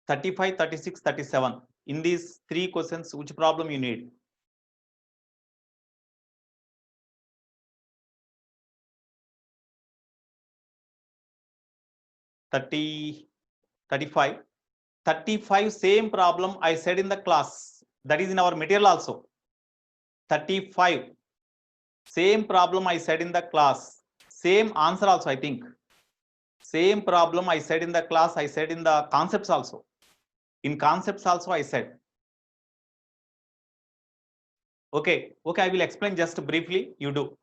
35, 36, 37. In these three questions, which problem you need? (30, 35). 35, same problem I said in the class. That is in our material also. 35. Same problem I said in the class. Same answer also, I think. Same problem I said in the class, I said in the concepts also. In concepts also I said. Okay, I will explain just briefly. You do.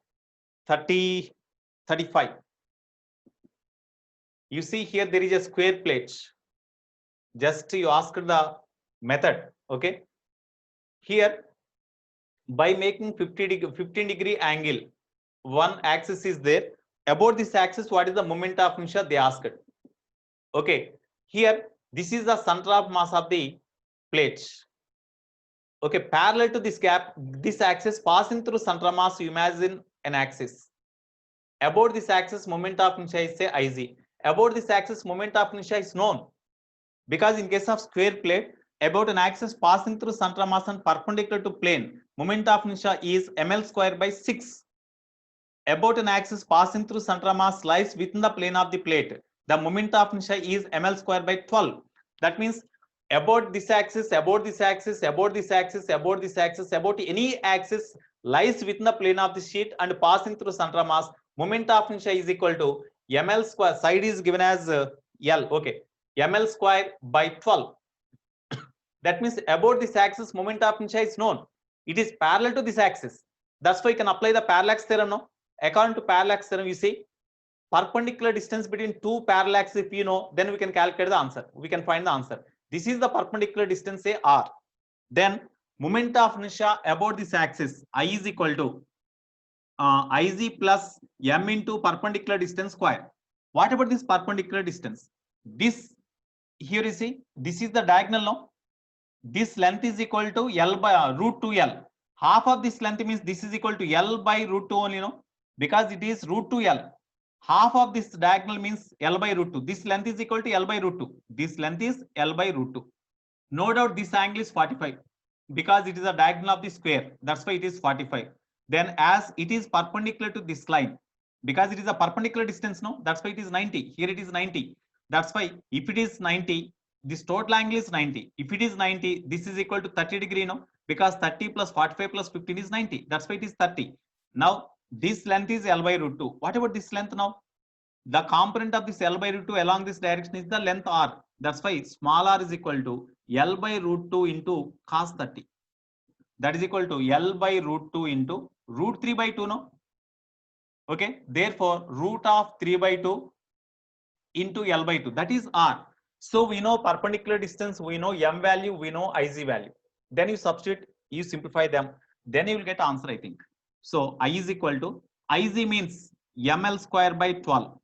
30, 35. You see here there is a square plate. Just you ask the method. Okay. Here, by making 15 degree angle, one axis is there. About this axis, what is the moment of inertia? They asked. Okay. Here, this is the center of mass of the plate. Okay, parallel to this gap, this axis passing through center of mass, you imagine an axis. About this axis, moment of inertia is say Iz. About this axis, moment of inertia is known. Because in case of square plate, about an axis passing through center of mass and perpendicular to plane, moment of inertia is ml square by 6. About an axis passing through center of mass lies within the plane of the plate, the moment of inertia is ml square by 12. That means about this axis, about this axis, about this axis, about this axis, about any axis lies within the plane of the sheet and passing through center of mass, moment of inertia is equal to ml square. Side is given as L. Okay, ml square by 12. That means about this axis, moment of inertia is known. It is parallel to this axis. That's why you can apply the parallax theorem now. According to parallax theorem, you see perpendicular distance between two parallax. If you know, then we can calculate the answer. We can find the answer. This is the perpendicular distance, say R. Then moment of inertia about this axis, I is equal to Iz plus m into perpendicular distance square. What about this perpendicular distance? This here you see, this is the diagonal now. This length is equal to L by root 2L. Half of this length means this is equal to L by root 2 only, no? Because it is root 2L. Half of this diagonal means L by root 2. This length is equal to L by root 2. This length is L by root 2. No doubt this angle is 45 because it is a diagonal of the square. That's why it is 45. Then as it is perpendicular to this line, because it is a perpendicular distance, no? That's why it is 90. Here it is 90. That's why if it is 90, this total angle is 90. If it is 90, this is equal to 30 degree, no? Because 30 plus 45 plus 15 is 90. That's why it is 30. Now this length is L by root 2. What about this length now? The component of this L by root 2 along this direction is the length R. That's why small r is equal to L by root 2 into cos 30. That is equal to L by root 2 into root 3 by 2, no? Okay. Therefore, root of 3 by 2 into L by 2. That is R. So we know perpendicular distance, we know M value, we know Iz value. Then you substitute, you simplify them. Then you will get answer, I think. So I is equal to, Iz means ml square by 12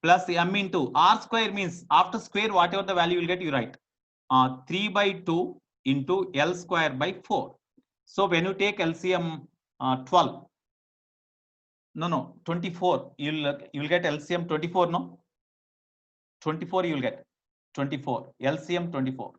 plus m into r square means after square whatever the value you will get, you write 3 by 2 into L square by 4. So when you take LCM 12, no 24, you'll get LCM 24, no? 24 you will get 24 LCM 24.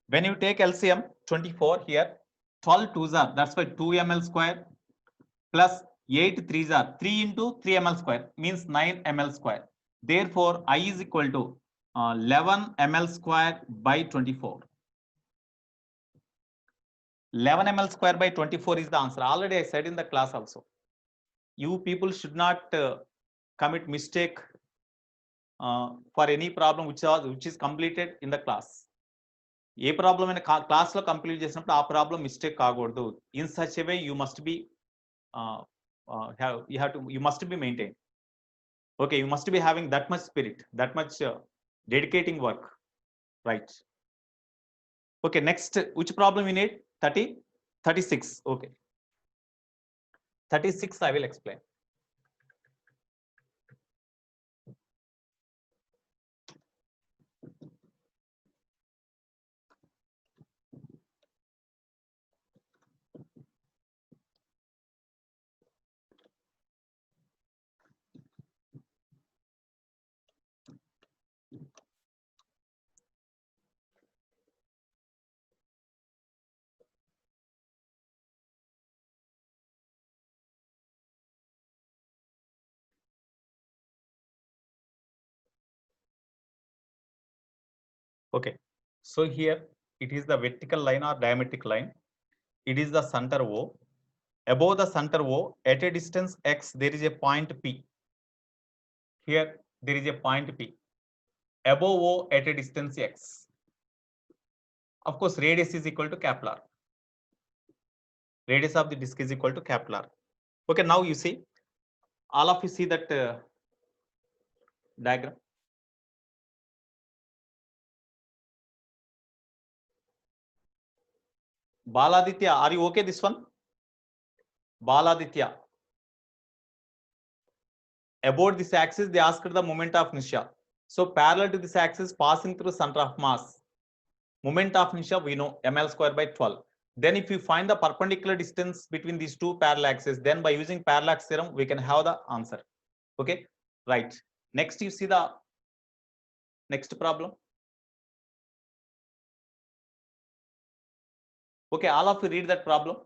When you take LCM 24 here, 12 2s are, that's why 2 ml square plus 8 3s are 3 into 3 ml square means 9 ml square. Therefore, I is equal to 11 ml square by 24. 11 ml square by 24 is the answer. Already I said in the class also. You people should not commit mistake for any problem which is completed in the class. A problem అయినా class లో complete చేసినప్పుడు ఆ problem mistake కాకూడదు. In such a way you must be you must be maintained. Okay, you must be having that much spirit, that much dedicating work, right? Okay, next, which problem you need? 36. Okay, 36 I will explain. Okay, so here it is the vertical line or diametric line. It is the center O. Above the center O, at a distance x, there is a point P. Here there is a point P. Above O, at a distance x. Of course, radius is equal to capital R. Radius of the disk is equal to capital R. Okay, now you see, all of you see that diagram. Baladitya, are you okay this one? Baladitya. About this axis, they asked the moment of inertia. So parallel to this axis, passing through center of mass, moment of inertia we know ml square by 12. Then if you find the perpendicular distance between these two parallel axes, then by using parallax theorem we can have the answer. Okay, right. Next, you see the next problem. Okay, all of you read that problem.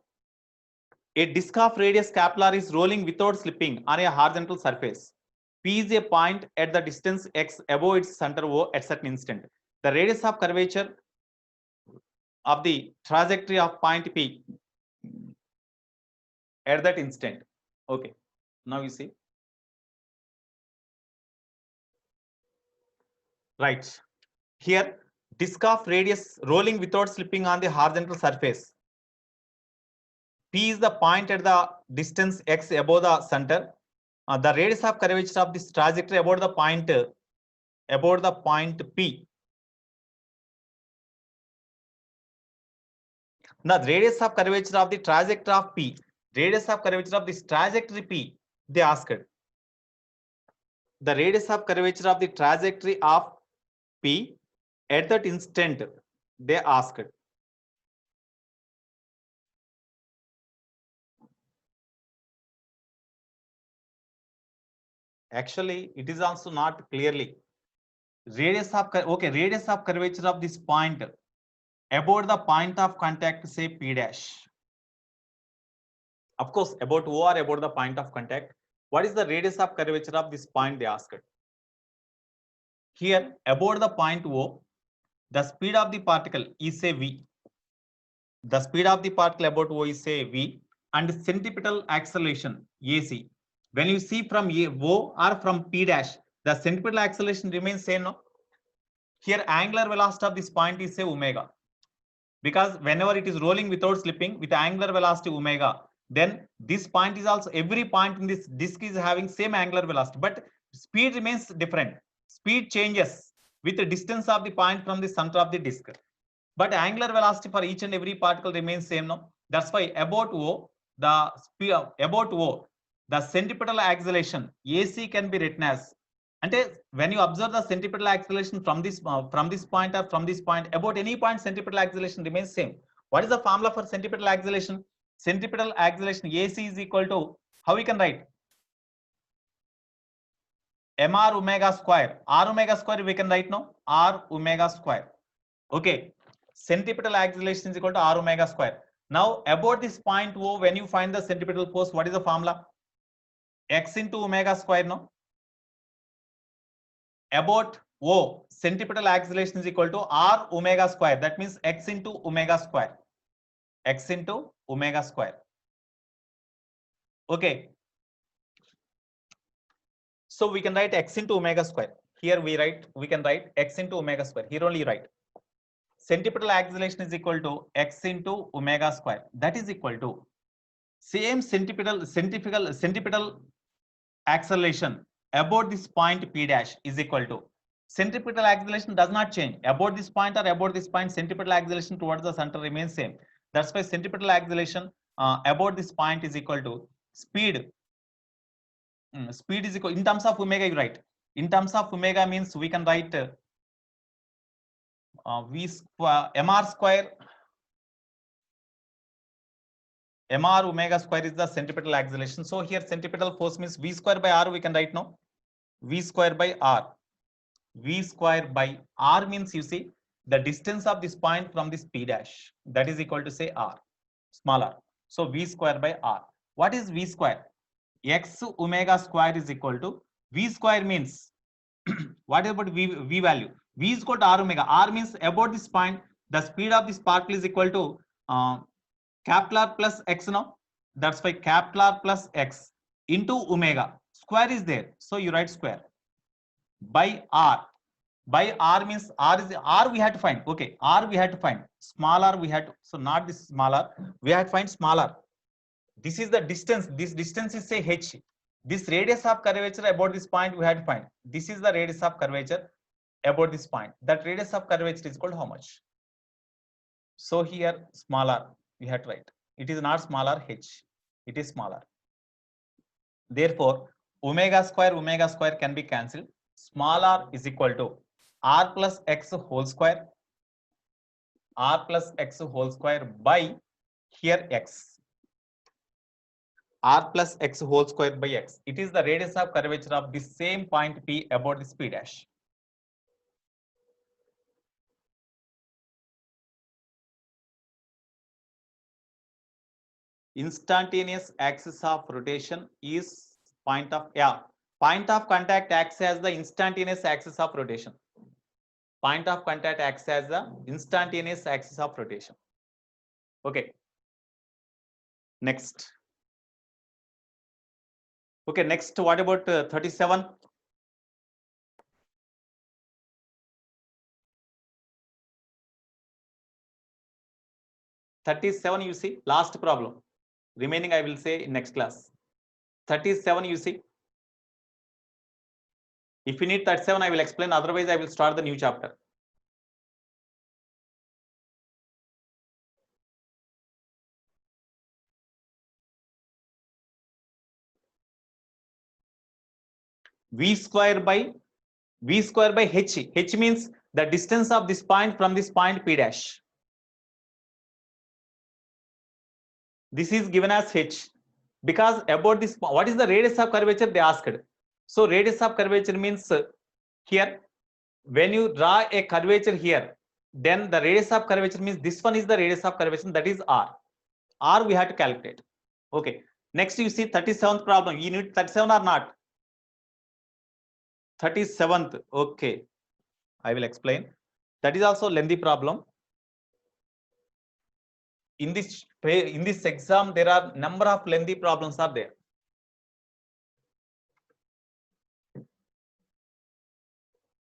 A disk of radius capital R is rolling without slipping on a horizontal surface. P is a point at the distance x above its center O at certain instant. The radius of curvature of the trajectory of point P at that instant. Okay, now you see. Right. Here, disk of radius rolling without slipping on the horizontal surface. P is the point at the distance x above the center. The radius of curvature of this trajectory about the point P. Now, the radius of curvature of the trajectory of P, radius of curvature of this trajectory P, they asked. The radius of curvature of the trajectory of P at that instant, they asked. Actually, it is also not clearly. Radius of curvature of this point about the point of contact, say P dash. Of course, about O or about the point of contact. What is the radius of curvature of this point, they asked. Here, about the point O, the speed of the particle is say V. The speed of the particle about O is say V, and centripetal acceleration AC. When you see from O or from P dash, the centripetal acceleration remains same, no? Here, angular velocity of this point is say omega. Because whenever it is rolling without slipping with angular velocity omega, then this point is also, every point in this disk is having same angular velocity, but speed remains different. Speed changes with the distance of the point from the center of the disk. But angular velocity for each and every particle remains same, no? That's why about O, the speed about O, the centripetal acceleration AC can be written as, and when you observe the centripetal acceleration from this point or from this point, about any point centripetal acceleration remains same. What is the formula for centripetal acceleration? Centripetal acceleration AC is equal to, how we can write? mr omega square. R omega square we can write now, R omega square. Okay, centripetal acceleration is equal to R omega square. Now about this point O, when you find the centripetal force, what is the formula? X into omega square, no? About O, centripetal acceleration is equal to R omega square. That means X into omega square. x into omega square. Okay. So we can write x into omega square. Here we can write x into omega square. Here only write centripetal acceleration is equal to x into omega square. That is equal to same centripetal acceleration about this point p dash is equal to centripetal acceleration does not change. About this point or about this point, centripetal acceleration towards the center remains same. That's why centripetal acceleration about this point is equal to speed. Speed is equal in terms of omega, you write. In terms of omega means we can write v square mr square. Mr omega square is the centripetal acceleration. So here centripetal force means v square by r we can write now. V square by r. V square by r means you see the distance of this point from this p dash, that is equal to say r, small r. So v square by r. What is v square? X omega square is equal to v square means what about v value? V is equal to r omega. R means about this point the speed of this particle is equal to capital R plus x now. That's why capital R plus x into omega. Square is there, so you write square by r. By r means r is r we have to find. Okay, r we have to find. Small r we have to, so not this small r, we have to find small r. This is the distance. This distance is say h. This radius of curvature about this point we have to find. This is the radius of curvature about this point. That radius of curvature is called how much? So here small r we have to write. It is not small r h. It is smaller. Therefore, omega square can be cancelled. Small r is equal to r plus x whole square. R plus x whole square by here x. R plus x whole square by x. It is the radius of curvature of the same point P about this P dash. Instantaneous axis of rotation is point of contact acts as the instantaneous axis of rotation. Point of contact acts as the instantaneous axis of rotation. Okay. Next. Okay, next, what about 37? You see, last problem. Remaining I will say in next class. 37 you see. If you need 37, I will explain. Otherwise, I will start the new chapter. V square by h. H means the distance of this point from this point P dash. This is given as h. Because about this, what is the radius of curvature they asked. So radius of curvature means here, when you draw a curvature here, then the radius of curvature means this one is the radius of curvature, that is r. R we have to calculate. Okay. Next you see 37th problem. You need 37 or not? 37th. Okay. I will explain. That is also lengthy problem. In this exam, there are number of lengthy problems are there.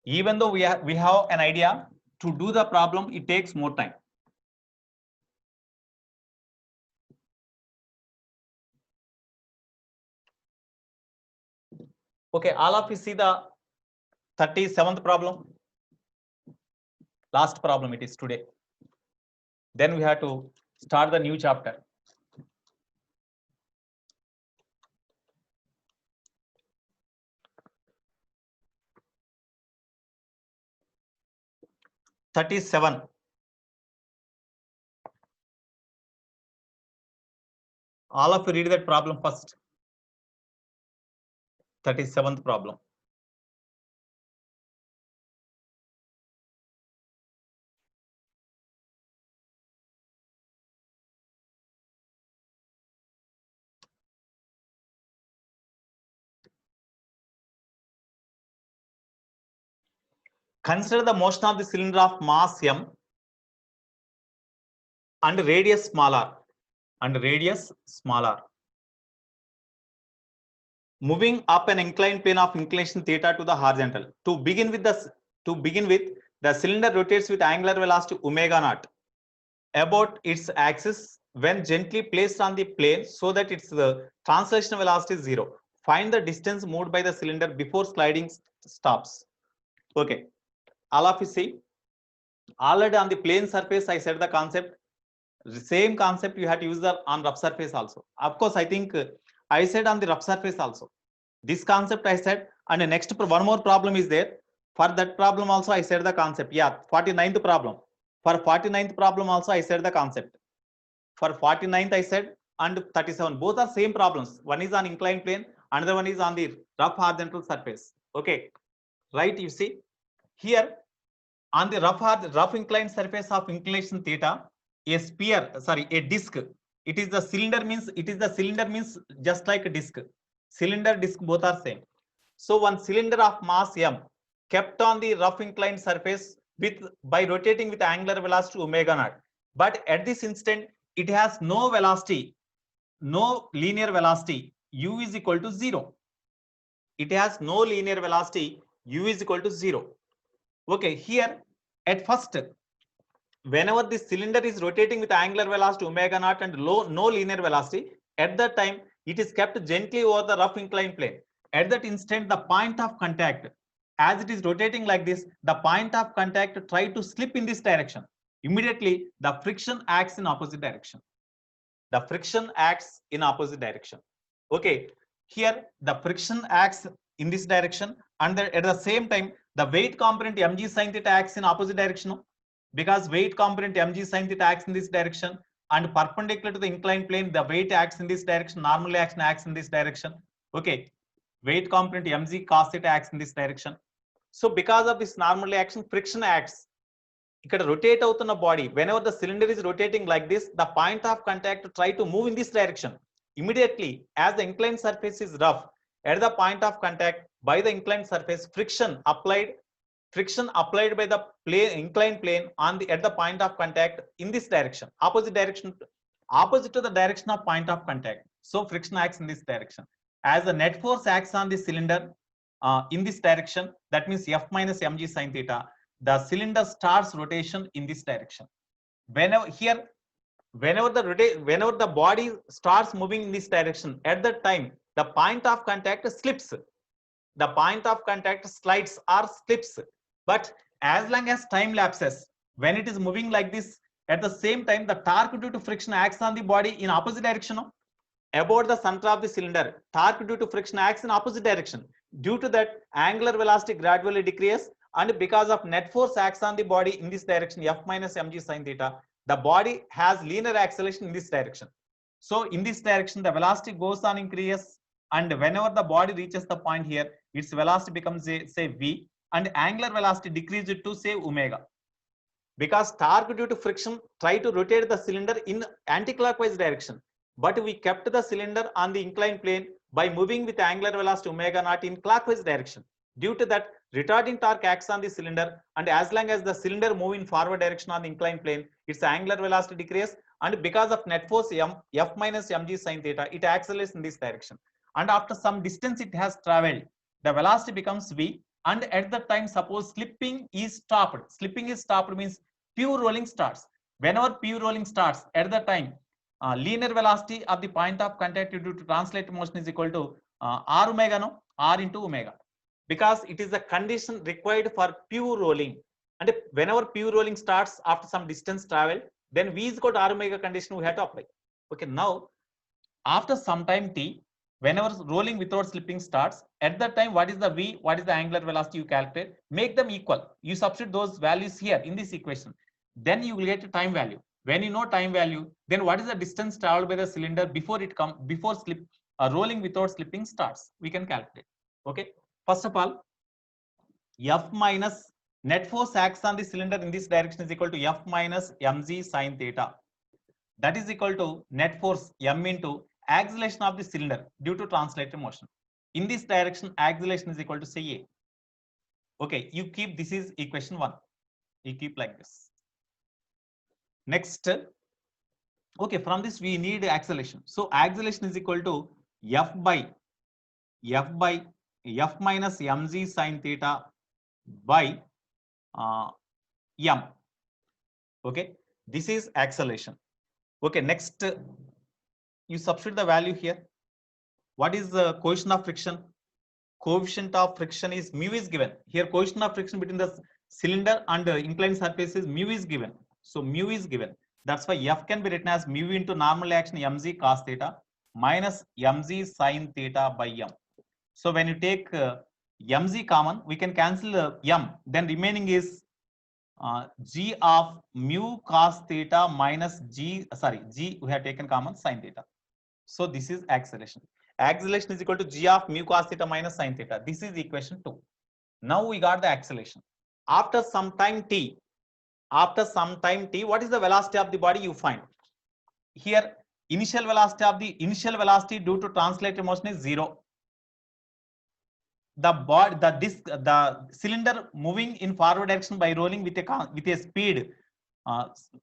Even though we have an idea to do the problem, it takes more time. Okay, all of you see the 37th problem. Last problem it is today. Then we have to start the new chapter. All of you read that problem first. 37th problem. Consider the motion of the cylinder of mass m and radius smaller, and radius smaller. Moving up an inclined plane of inclination theta to the horizontal. To begin with, the cylinder rotates with angular velocity omega naught about its axis when gently placed on the plane so that its translation velocity is 0. Find the distance moved by the cylinder before sliding stops. Okay, all of you see, already on the plane surface I said the concept. The same concept you had to use on rough surface also. Of course, I think I said on the rough surface also. This concept I said, and the next one more problem is there. For that problem also I said the concept. Yeah, 49th problem. For 49th problem also I said the concept. For 49th I said, and 37, both are same problems. One is on inclined plane, another one is on the rough horizontal surface. Okay, right? You see here on the rough inclined surface of inclination theta, a sphere, sorry, a disc. It is the cylinder means just like a disc. Cylinder, disc, both are same. So one cylinder of mass m kept on the rough inclined surface by rotating with angular velocity omega naught. But at this instant, it has no velocity, no linear velocity. U is equal to 0. It has no linear velocity. U is equal to 0. Okay, here at first, whenever the cylinder is rotating with angular velocity omega naught and no linear velocity, at that time it is kept gently over the rough inclined plane. At that instant, the point of contact, as it is rotating like this, the point of contact try to slip in this direction. Immediately, the friction acts in opposite direction. The friction acts in opposite direction. Okay, here the friction acts in this direction, and at the same time, the weight component mg sin theta acts in opposite direction, because weight component mg sin theta acts in this direction, and perpendicular to the inclined plane, the weight acts in this direction, normal action acts in this direction. Okay, weight component mg cos theta acts in this direction. So because of this normal action, friction acts. ఇక్కడ rotate అవుతున్న body, whenever the cylinder is rotating like this, the point of contact try to move in this direction. Immediately, as the inclined surface is rough, at the point of contact by the inclined surface, friction applied by the inclined plane at the point of contact in this direction, opposite to the direction of point of contact. So friction acts in this direction. As the net force acts on the cylinder in this direction, that means F minus mg sin theta, the cylinder starts rotation in this direction. Whenever the body starts moving in this direction, at that time the point of contact slips. The point of contact slides or slips. But as long as time lapses, when it is moving like this, at the same time the torque due to friction acts on the body in opposite direction. About the center of the cylinder, torque due to friction acts in opposite direction. Due to that, angular velocity gradually decreases, and because of net force acts on the body in this direction, F minus mg sin theta, the body has linear acceleration in this direction. So in this direction, the velocity goes on increases, and whenever the body reaches the point here, its velocity becomes say v, and angular velocity decreases to say omega. Because torque due to friction try to rotate the cylinder in anti-clockwise direction, but we kept the cylinder on the inclined plane by moving with angular velocity omega naught in clockwise direction. Due to that, retarding torque acts on the cylinder, and as long as the cylinder move in forward direction on the inclined plane, its angular velocity decreases, and because of net force F minus mg sin theta, it accelerates in this direction. And after some distance it has traveled, the velocity becomes v, and at the time, suppose slipping is stopped. Slipping is stopped means pure rolling starts. Whenever pure rolling starts, at the time, linear velocity of the point of contact due to translate motion is equal to r omega, no, r into omega, because it is the condition required for pure rolling. And whenever pure rolling starts after some distance travel, then v is equal to r omega condition we have to apply. Okay, now after some time t, whenever rolling without slipping starts, at that time, what is the v, what is the angular velocity you calculate, make them equal. You substitute those values here in this equation, then you will get a time value. When you know time value, then what is the distance traveled by the cylinder before rolling without slipping starts, we can calculate. Okay, first of all, F minus net force acts on the cylinder in this direction is equal to F minus mg sin theta. That is equal to net force m into acceleration of the cylinder due to translated motion. In this direction, acceleration is equal to say A. Okay, you keep, this is equation 1. You keep like this. Next, Okay, from this we need acceleration. So acceleration is equal to F by F minus mg sine theta by m. Okay, this is acceleration. Okay, next you substitute the value here. What is the coefficient of friction? Coefficient of friction is mu is given. Here coefficient of friction between the cylinder and inclined surface is mu is given. So mu is given. That's why F can be written as mu into normal action mg cos theta minus mg sin theta by m. So when you take mg common, we can cancel m. Then remaining is g of mu cos theta minus g we have taken common sin theta. So this is acceleration. Acceleration is equal to g of mu cos theta minus sin theta. This is equation 2. Now we got the acceleration. After some time t, what is the velocity of the body you find? Here initial velocity due to translated motion is 0. The cylinder moving in forward direction by rolling with a speed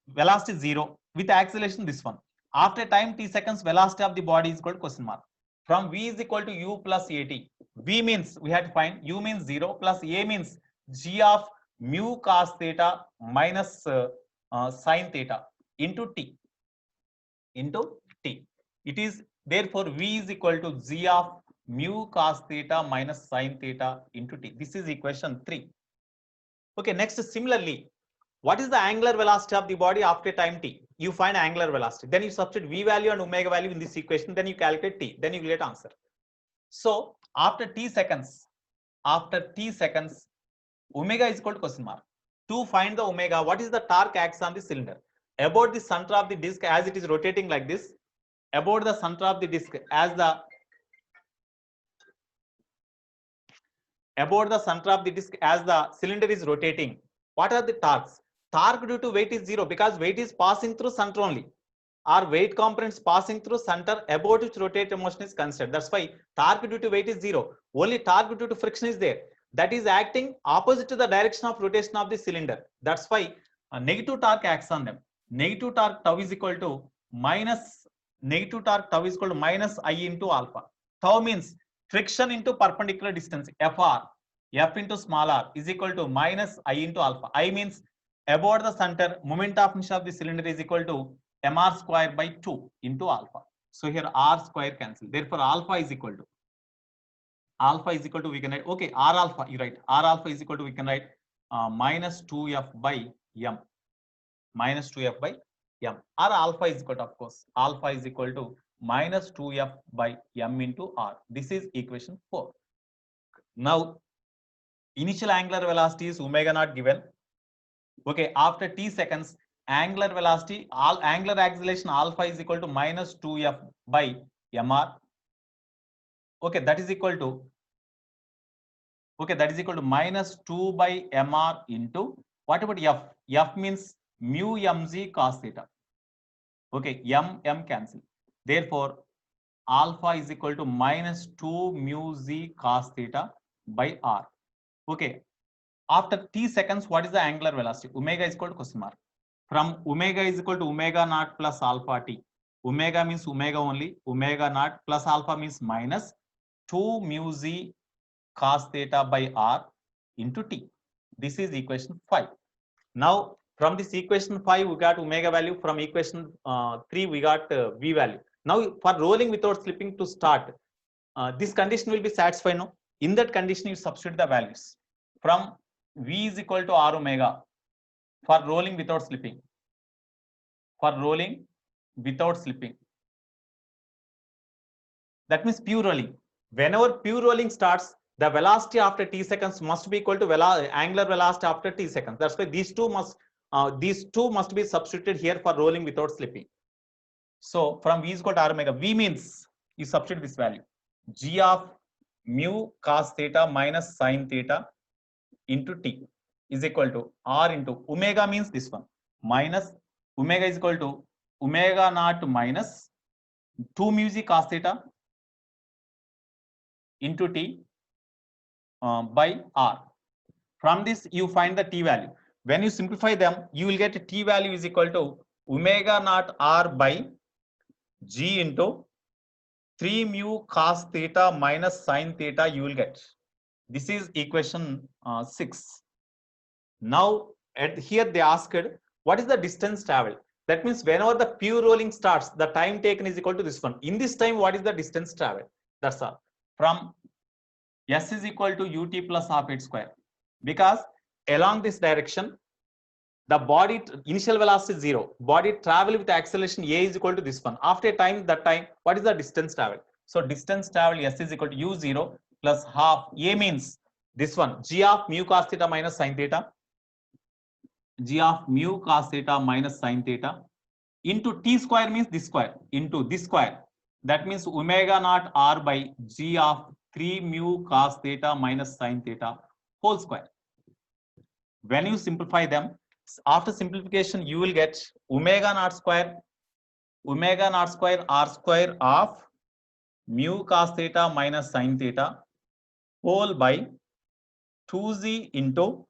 velocity 0, with acceleration this one. After time t seconds, velocity of the body is equal to question mark. From v is equal to u plus at. V means we have to find u means 0 plus a means g of mu cos theta minus sin theta into t. It is therefore v is equal to g of mu cos theta minus sin theta into t. This is equation 3. Okay, next similarly, what is the angular velocity of the body after time t? You find angular velocity. Then you substitute v value and omega value in this equation. Then you calculate t. Then you get answer. So after t seconds, omega is equal to question mark. To find the omega, what is the torque acts on the cylinder? About the center of the disc as it is rotating like this. About the center of the disc as the cylinder is rotating. What are the torques? Torque due to weight is 0 because weight is passing through center only. Our weight components passing through center about which rotating motion is considered. That's why torque due to weight is 0. Only torque due to friction is there. That is acting opposite to the direction of rotation of the cylinder. That's why negative torque acts on them. Negative torque tau is equal to minus I into alpha. Tau means friction into perpendicular distance, Fr. F into small r is equal to minus I into alpha. I means about the center, moment of inertia of the cylinder is equal to mr square by 2 into alpha. So here r square cancel. Therefore, alpha is equal to we can write, okay, r alpha, you write r alpha is equal to, we can write minus 2f by m. Minus 2f by m. R alpha is equal to, of course, alpha is equal to minus 2f by m into r. This is equation 4. Now, initial angular velocity is omega naught given. Okay, after t seconds, angular velocity, angular acceleration alpha is equal to minus 2f by mr. Okay, that is equal to minus 2 by mr into, what about f? F means mu mg cos theta. Okay, m cancel. Therefore, alpha is equal to minus 2 mu z cos theta by r. Okay, after t seconds, what is the angular velocity? Omega is equal to question mark. From omega is equal to omega naught plus alpha t. Omega means omega only. Omega naught plus alpha means minus 2 mu z cos theta by r into t. This is equation 5. Now, from this equation 5, we got omega value. From equation 3, we got v value. Now, for rolling without slipping to start, this condition will be satisfied. No? In that condition, you substitute the values. From v is equal to r omega for rolling without slipping. That means pure rolling. Whenever pure rolling starts, the velocity after t seconds must be equal to angular velocity after t seconds. That's why these two must be substituted here for rolling without slipping. So from v is equal to r omega, v means you substitute this value, g of mu cos theta minus sin theta into t is equal to r into omega means this one, minus omega is equal to omega naught minus 2 mu z cos theta into t by r. From this you find the t value. When you simplify them, you will get t value is equal to omega naught r by g into 3 mu cos theta minus sin theta you will get. This is equation 6. Now here they asked what is the distance traveled. That means whenever the pure rolling starts, the time taken is equal to this one. In this time, what is the distance traveled? That's all. From S is equal to ut plus half h square. Because along this direction, the body initial velocity is 0. Body travel with acceleration a is equal to this one. After a time, that time, what is the distance traveled? So distance traveled S is equal to u0 plus half. A means this one, g of mu cos theta minus sin theta. G of mu cos theta minus sin theta into t square means this square into this square. That means omega naught r by g of 3 mu cos theta minus sin theta whole square. When you simplify them, after simplification, you will get omega naught square r square of mu cos theta minus sin theta whole by 2z into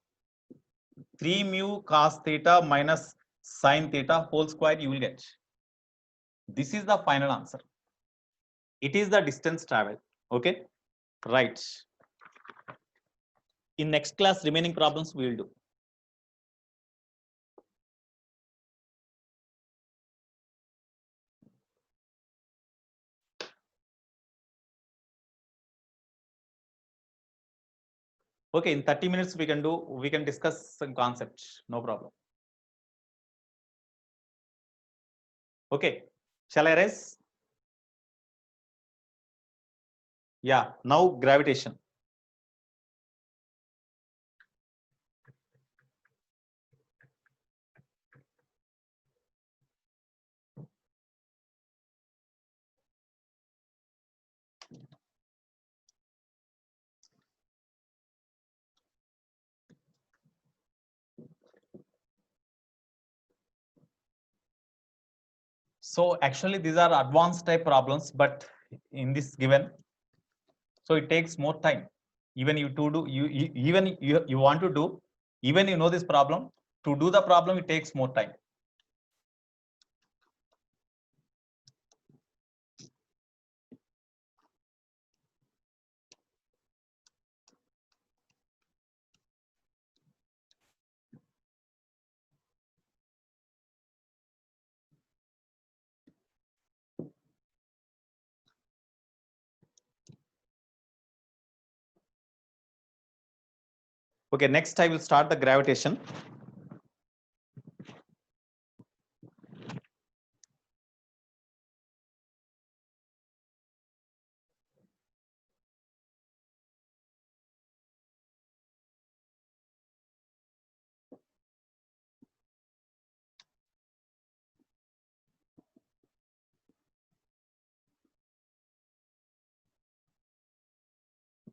3 mu cos theta minus sin theta whole square you will get. This is the final answer. It is the distance traveled. Okay, right. In next class, remaining problems we will do. Okay, in 30 minutes we can discuss some concepts, no problem. Okay, shall I raise? Yeah, now gravitation. So actually these are advanced type problems, but in this given, so it takes more time. Even you want to do, even you know this problem, to do the problem it takes more time. Okay, next I will start the gravitation.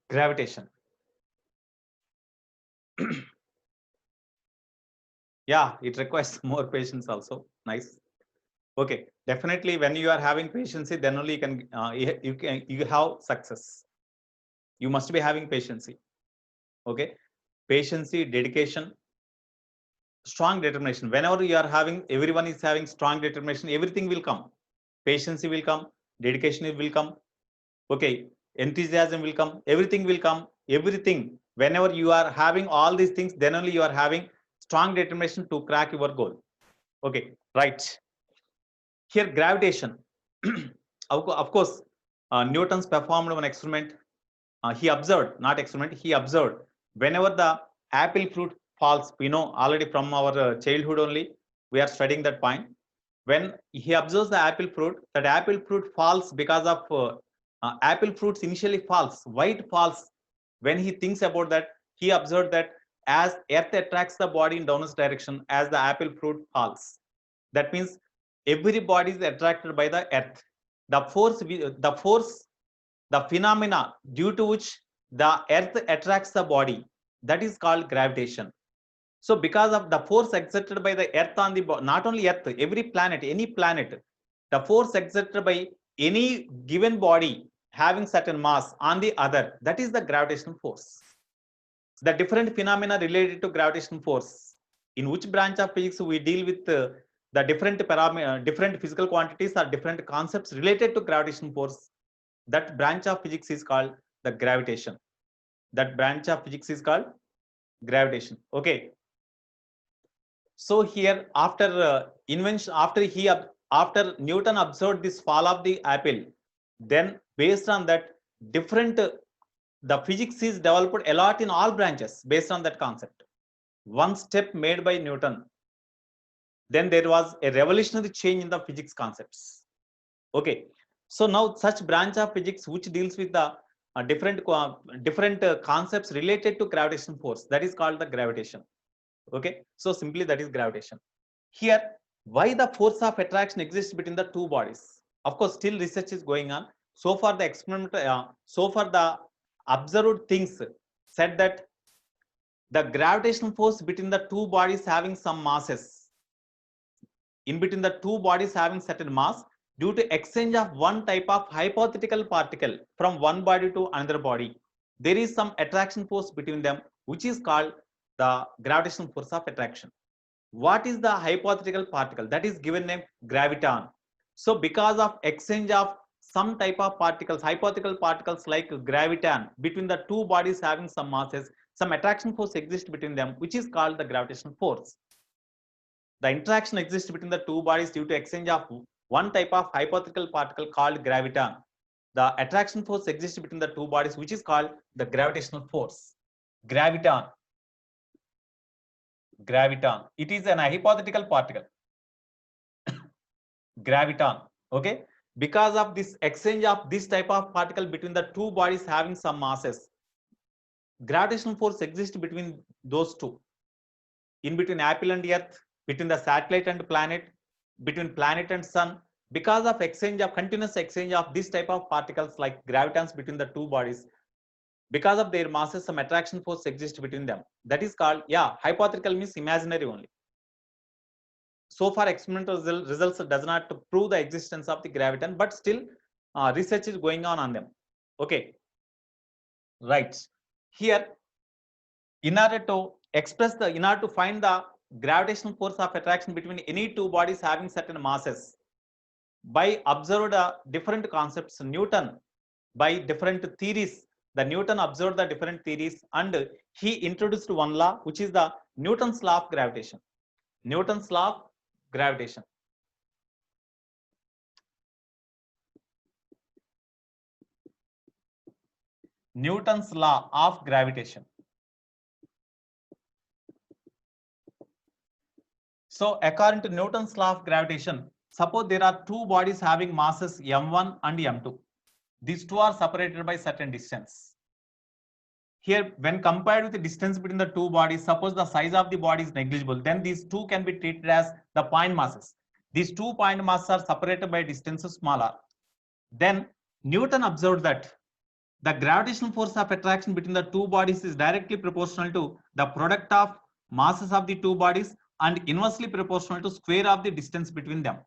Gravitation. Yeah, it requires more patience also. Nice. Okay, definitely when you are having patience, then only you have success. You must be having patience. Okay, patience, dedication, strong determination. Whenever you are having, everyone is having strong determination, everything will come. Patience will come, dedication will come. Okay, enthusiasm will come, everything will come. Everything. Whenever you are having all these things, then only you are having strong determination to crack your goal. Okay, right. Here, gravitation. Of course, Newton's performed one experiment. He observed, not experiment, he observed whenever the apple fruit falls, we know already from our childhood only, we are studying that point. When he observes the apple fruit, that apple fruit falls because of apple fruits initially falls. Why it falls? When he thinks about that, he observed that as earth attracts the body in downward direction, as the apple fruit falls. That means every body is attracted by the earth. The phenomena due to which the earth attracts the body, that is called gravitation. So because of the force exerted by the earth on the not only earth, every planet, any planet, the force exerted by any given body having certain mass on the other, that is the gravitational force. The different phenomena related to gravitational force. In which branch of physics we deal with the different physical quantities or different concepts related to gravitational force, that branch of physics is called the gravitation. That branch of physics is called gravitation. Okay. So here, after invention, after Newton observed this fall of the apple, then based on that, the physics is developed a lot in all branches based on that concept. One step made by Newton, then there was a revolutionary change in the physics concepts. Okay, so now such branch of physics which deals with the different concepts related to gravitational force, that is called the gravitation. Okay, so simply that is gravitation. Here, why the force of attraction exists between the two bodies? Of course, still research is going on. So far, the experiment, so far the observed things said that the gravitational force between the two bodies having some masses, in between the two bodies having certain mass, due to exchange of one type of hypothetical particle from one body to another body, there is some attraction force between them, which is called the gravitational force of attraction. What is the hypothetical particle? That is given name graviton. So because of exchange of some type of particles, hypothetical particles like graviton, between the two bodies having some masses, some attraction force exists between them, which is called the gravitational force. The interaction exists between the two bodies due to exchange of one type of hypothetical particle called graviton. The attraction force exists between the two bodies, which is called the gravitational force. Graviton. Graviton. It is an hypothetical particle. Graviton. Okay. Because of this exchange of this type of particle between the two bodies having some masses, gravitational force exists between those two. In between apple and earth, between the satellite and planet, between planet and sun, because of continuous exchange of this type of particles like gravitons between the two bodies, because of their masses, some attraction force exists between them. That is called, hypothetical means imaginary only. So far, experimental results does not prove the existence of the graviton, but still research is going on them. Okay, right. Here, in order to find the gravitational force of attraction between any two bodies having certain masses, by observed different concepts, Newton, by different theories, the Newton observed the different theories and he introduced one law, which is the Newton's law of gravitation. Newton's law of gravitation. Newton's law of gravitation. So according to Newton's law of gravitation, suppose there are two bodies having masses m1 and m2. These two are separated by certain distance. Here, when compared with the distance between the two bodies, suppose the size of the body is negligible, then these two can be treated as the point masses. These 2 point masses are separated by distances smaller. Then Newton observed that the gravitational force of attraction between the two bodies is directly proportional to the product of masses of the two bodies and inversely proportional to square of the distance between them.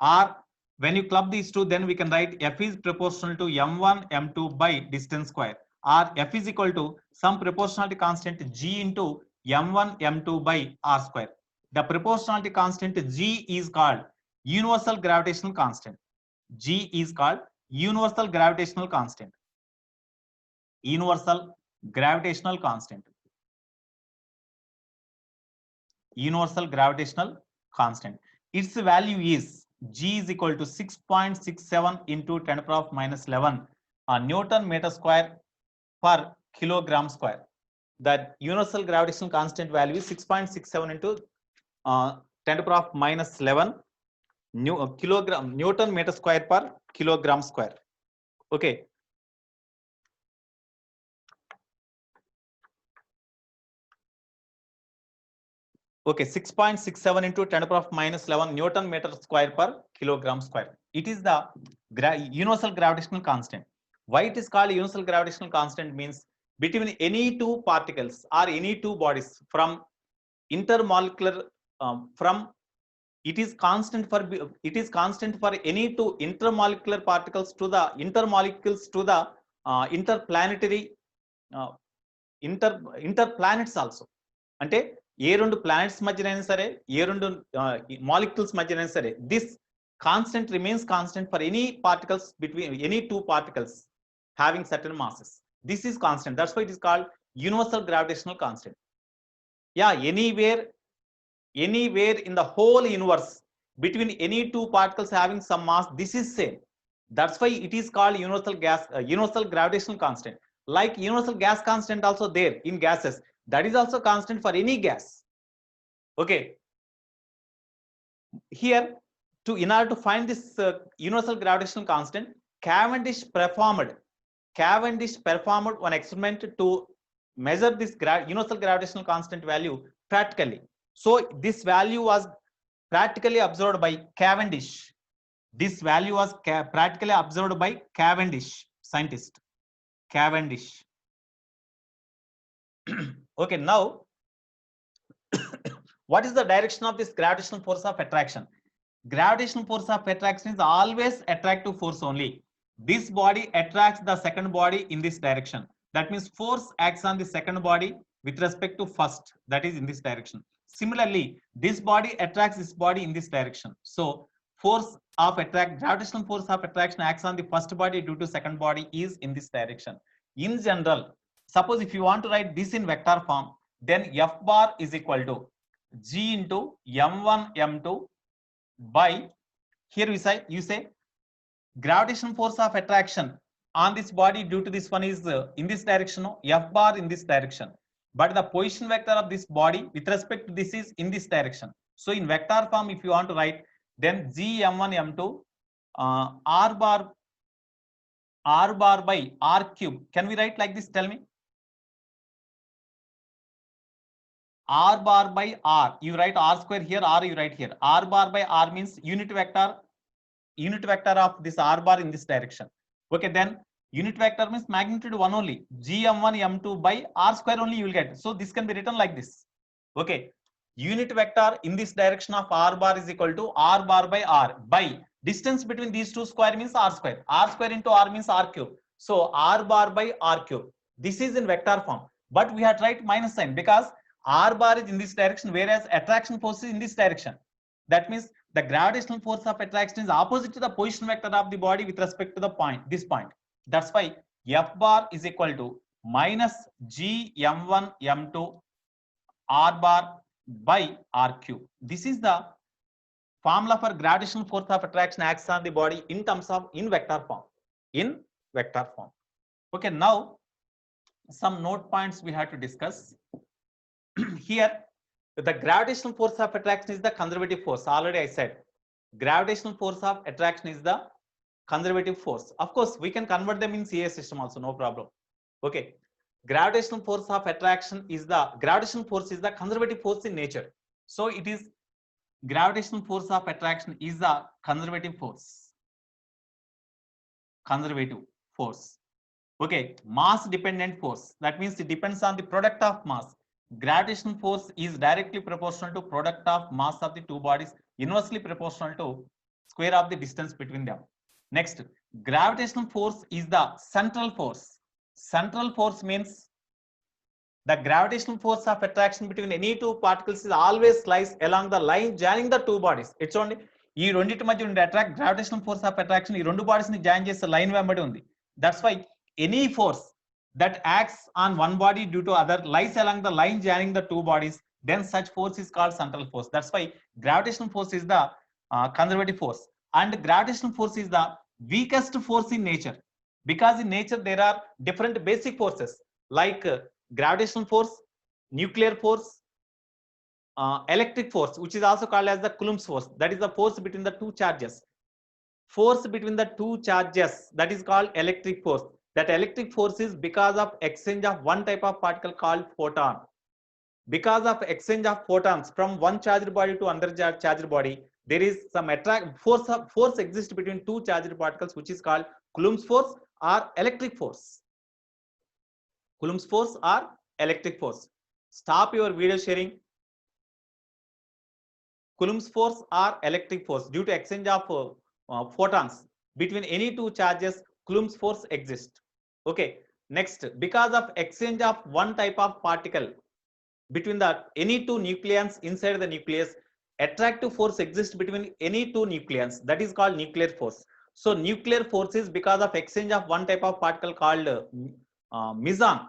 Or when you club these two, then we can write F is proportional to m1 m2 by distance square, or F is equal to some proportionality constant G into m1 m2 by r square. The proportionality constant G is called universal gravitational constant. G is called universal gravitational constant. Universal gravitational constant. Universal gravitational constant. Its value is G is equal to 6.67 into 10 to the power of minus 11 Newton meter square per kilogram square. The universal gravitational constant value is 6.67 into 10 to the power of minus 11 Newton meter square per kilogram square. Okay. Okay, 6.67 into 10 to the power of minus 11 Newton meter square per kilogram square. It is the universal gravitational constant. Why it is called universal gravitational constant means between any two particles or any two bodies from intermolecular it is constant for any two intermolecular particles to the intermolecules to the interplanetary interplanets also. Ante ఏ రెండు planets మధ్యనైనా సరే, ఏ రెండు molecules మధ్యనైనా సరే, this constant remains constant for any particles between any two particles having certain masses. This is constant. That's why it is called universal gravitational constant. Yeah, anywhere in the whole universe between any two particles having some mass, this is same. That's why it is called universal gravitational constant. Like universal gas constant also there in gases, that is also constant for any gas. Okay, here in order to find this universal gravitational constant, Cavendish performed one experiment to measure this universal gravitational constant value practically. So this value was practically observed by Cavendish. This value was practically observed by Cavendish scientist. Cavendish. Okay, now what is the direction of this gravitational force of attraction? Gravitational force of attraction is always attractive force only. This body attracts the second body in this direction. That means force acts on the second body with respect to first, that is in this direction. Similarly, this body attracts this body in this direction. So gravitational force of attraction acts on the first body due to second body is in this direction. In general, suppose if you want to write this in vector form, then F bar is equal to G into M1 M2 by, here you say gravitational force of attraction on this body due to this one is in this direction, F bar in this direction, but the position vector of this body with respect to this is in this direction. So in vector form, if you want to write, then G M1 M2 R bar by R cube. Can we write like this? Tell me. R bar by R, you write R square here, R you write here. R bar by R means unit vector of this R bar in this direction. Okay, then unit vector means magnitude 1 only. Gm1 m2 by R square only you will get. So this can be written like this. Okay, unit vector in this direction of R bar is equal to R bar by R by distance between these two square means R square. R square into R means R cube. So R bar by R cube. This is in vector form, but we have to write minus sign because R bar is in this direction, whereas attraction force is in this direction. That means the gravitational force of attraction is opposite to the position vector of the body with respect to the point, this point. That's why F bar is equal to minus G M1 M2 R bar by R cube. This is the formula for gravitational force of attraction acts on the body in terms of in vector form. Okay, now some note points we have to discuss. Here, the gravitational force of attraction is the conservative force. Already I said, gravitational force of attraction is the conservative force. Of course, we can convert them in CA system also, no problem. Okay, gravitational force of attraction is the conservative force in nature. So it is gravitational force of attraction is the conservative force. Okay, mass dependent force. That means it depends on the product of mass. Gravitational force is directly proportional to product of mass of the two bodies, inversely proportional to square of the distance between them. Next, gravitational force is the central force. Central force means the gravitational force of attraction between any two particles is always lies along the line joining the two bodies. It's only ఈ రెండింటి మధ్య ఉండే gravitational force of attraction ఈ రెండు bodies ని join చేసే line వెంబడి ఉంది. That's why any force that acts on one body due to other lies along the line joining the two bodies, then such force is called central force. That's why gravitational force is the conservative force, and gravitational force is the weakest force in nature, because in nature there are different basic forces like gravitational force, nuclear force, electric force, which is also called as the Coulomb's force. That is the force between the two charges. That is called electric force. That electric force is because of exchange of one type of particle called photon. Because of exchange of photons from one charged body to another charged body, there is some force exists between two charged particles, which is called Coulomb's force or electric force. Coulomb's force or electric force. Stop your video sharing. Coulomb's force or electric force, due to exchange of photons between any two charges, Coulomb's force exists. Okay, next, because of exchange of one type of particle, between the any two nucleons inside the nucleus. Attractive force exists between any two nucleons, that is called nuclear force. So nuclear force is because of exchange of one type of particle called meson,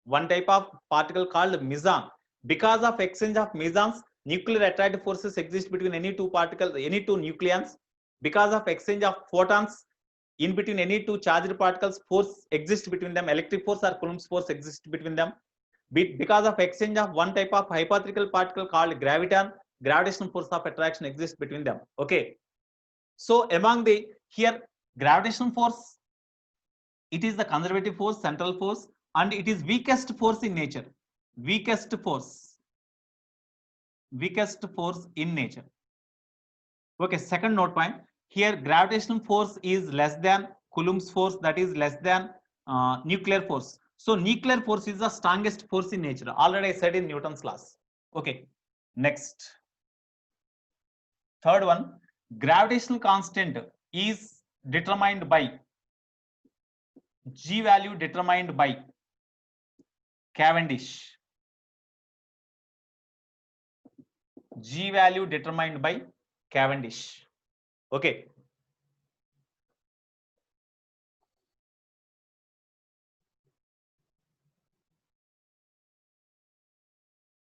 one type of particle called meson. Because of exchange of mesons, nuclear attractive forces exist between any two particles, any two nucleons. Because of exchange of photons in between any two charged particles, force exists between them, electric force or Coulomb's force exists between them. Because of exchange of one type of hypothetical particle called graviton, gravitational force of attraction exists between them. Okay, so among the here gravitational force, it is the conservative force, central force, and it is weakest force in nature. Weakest force in nature. Okay, second note point here, gravitational force is less than Coulomb's force, that is less than nuclear force. So nuclear force is the strongest force in nature, already I said in Newton's laws. Okay, next, third one, gravitational constant is determined by G value determined by Cavendish. G value determined by Cavendish. Okay,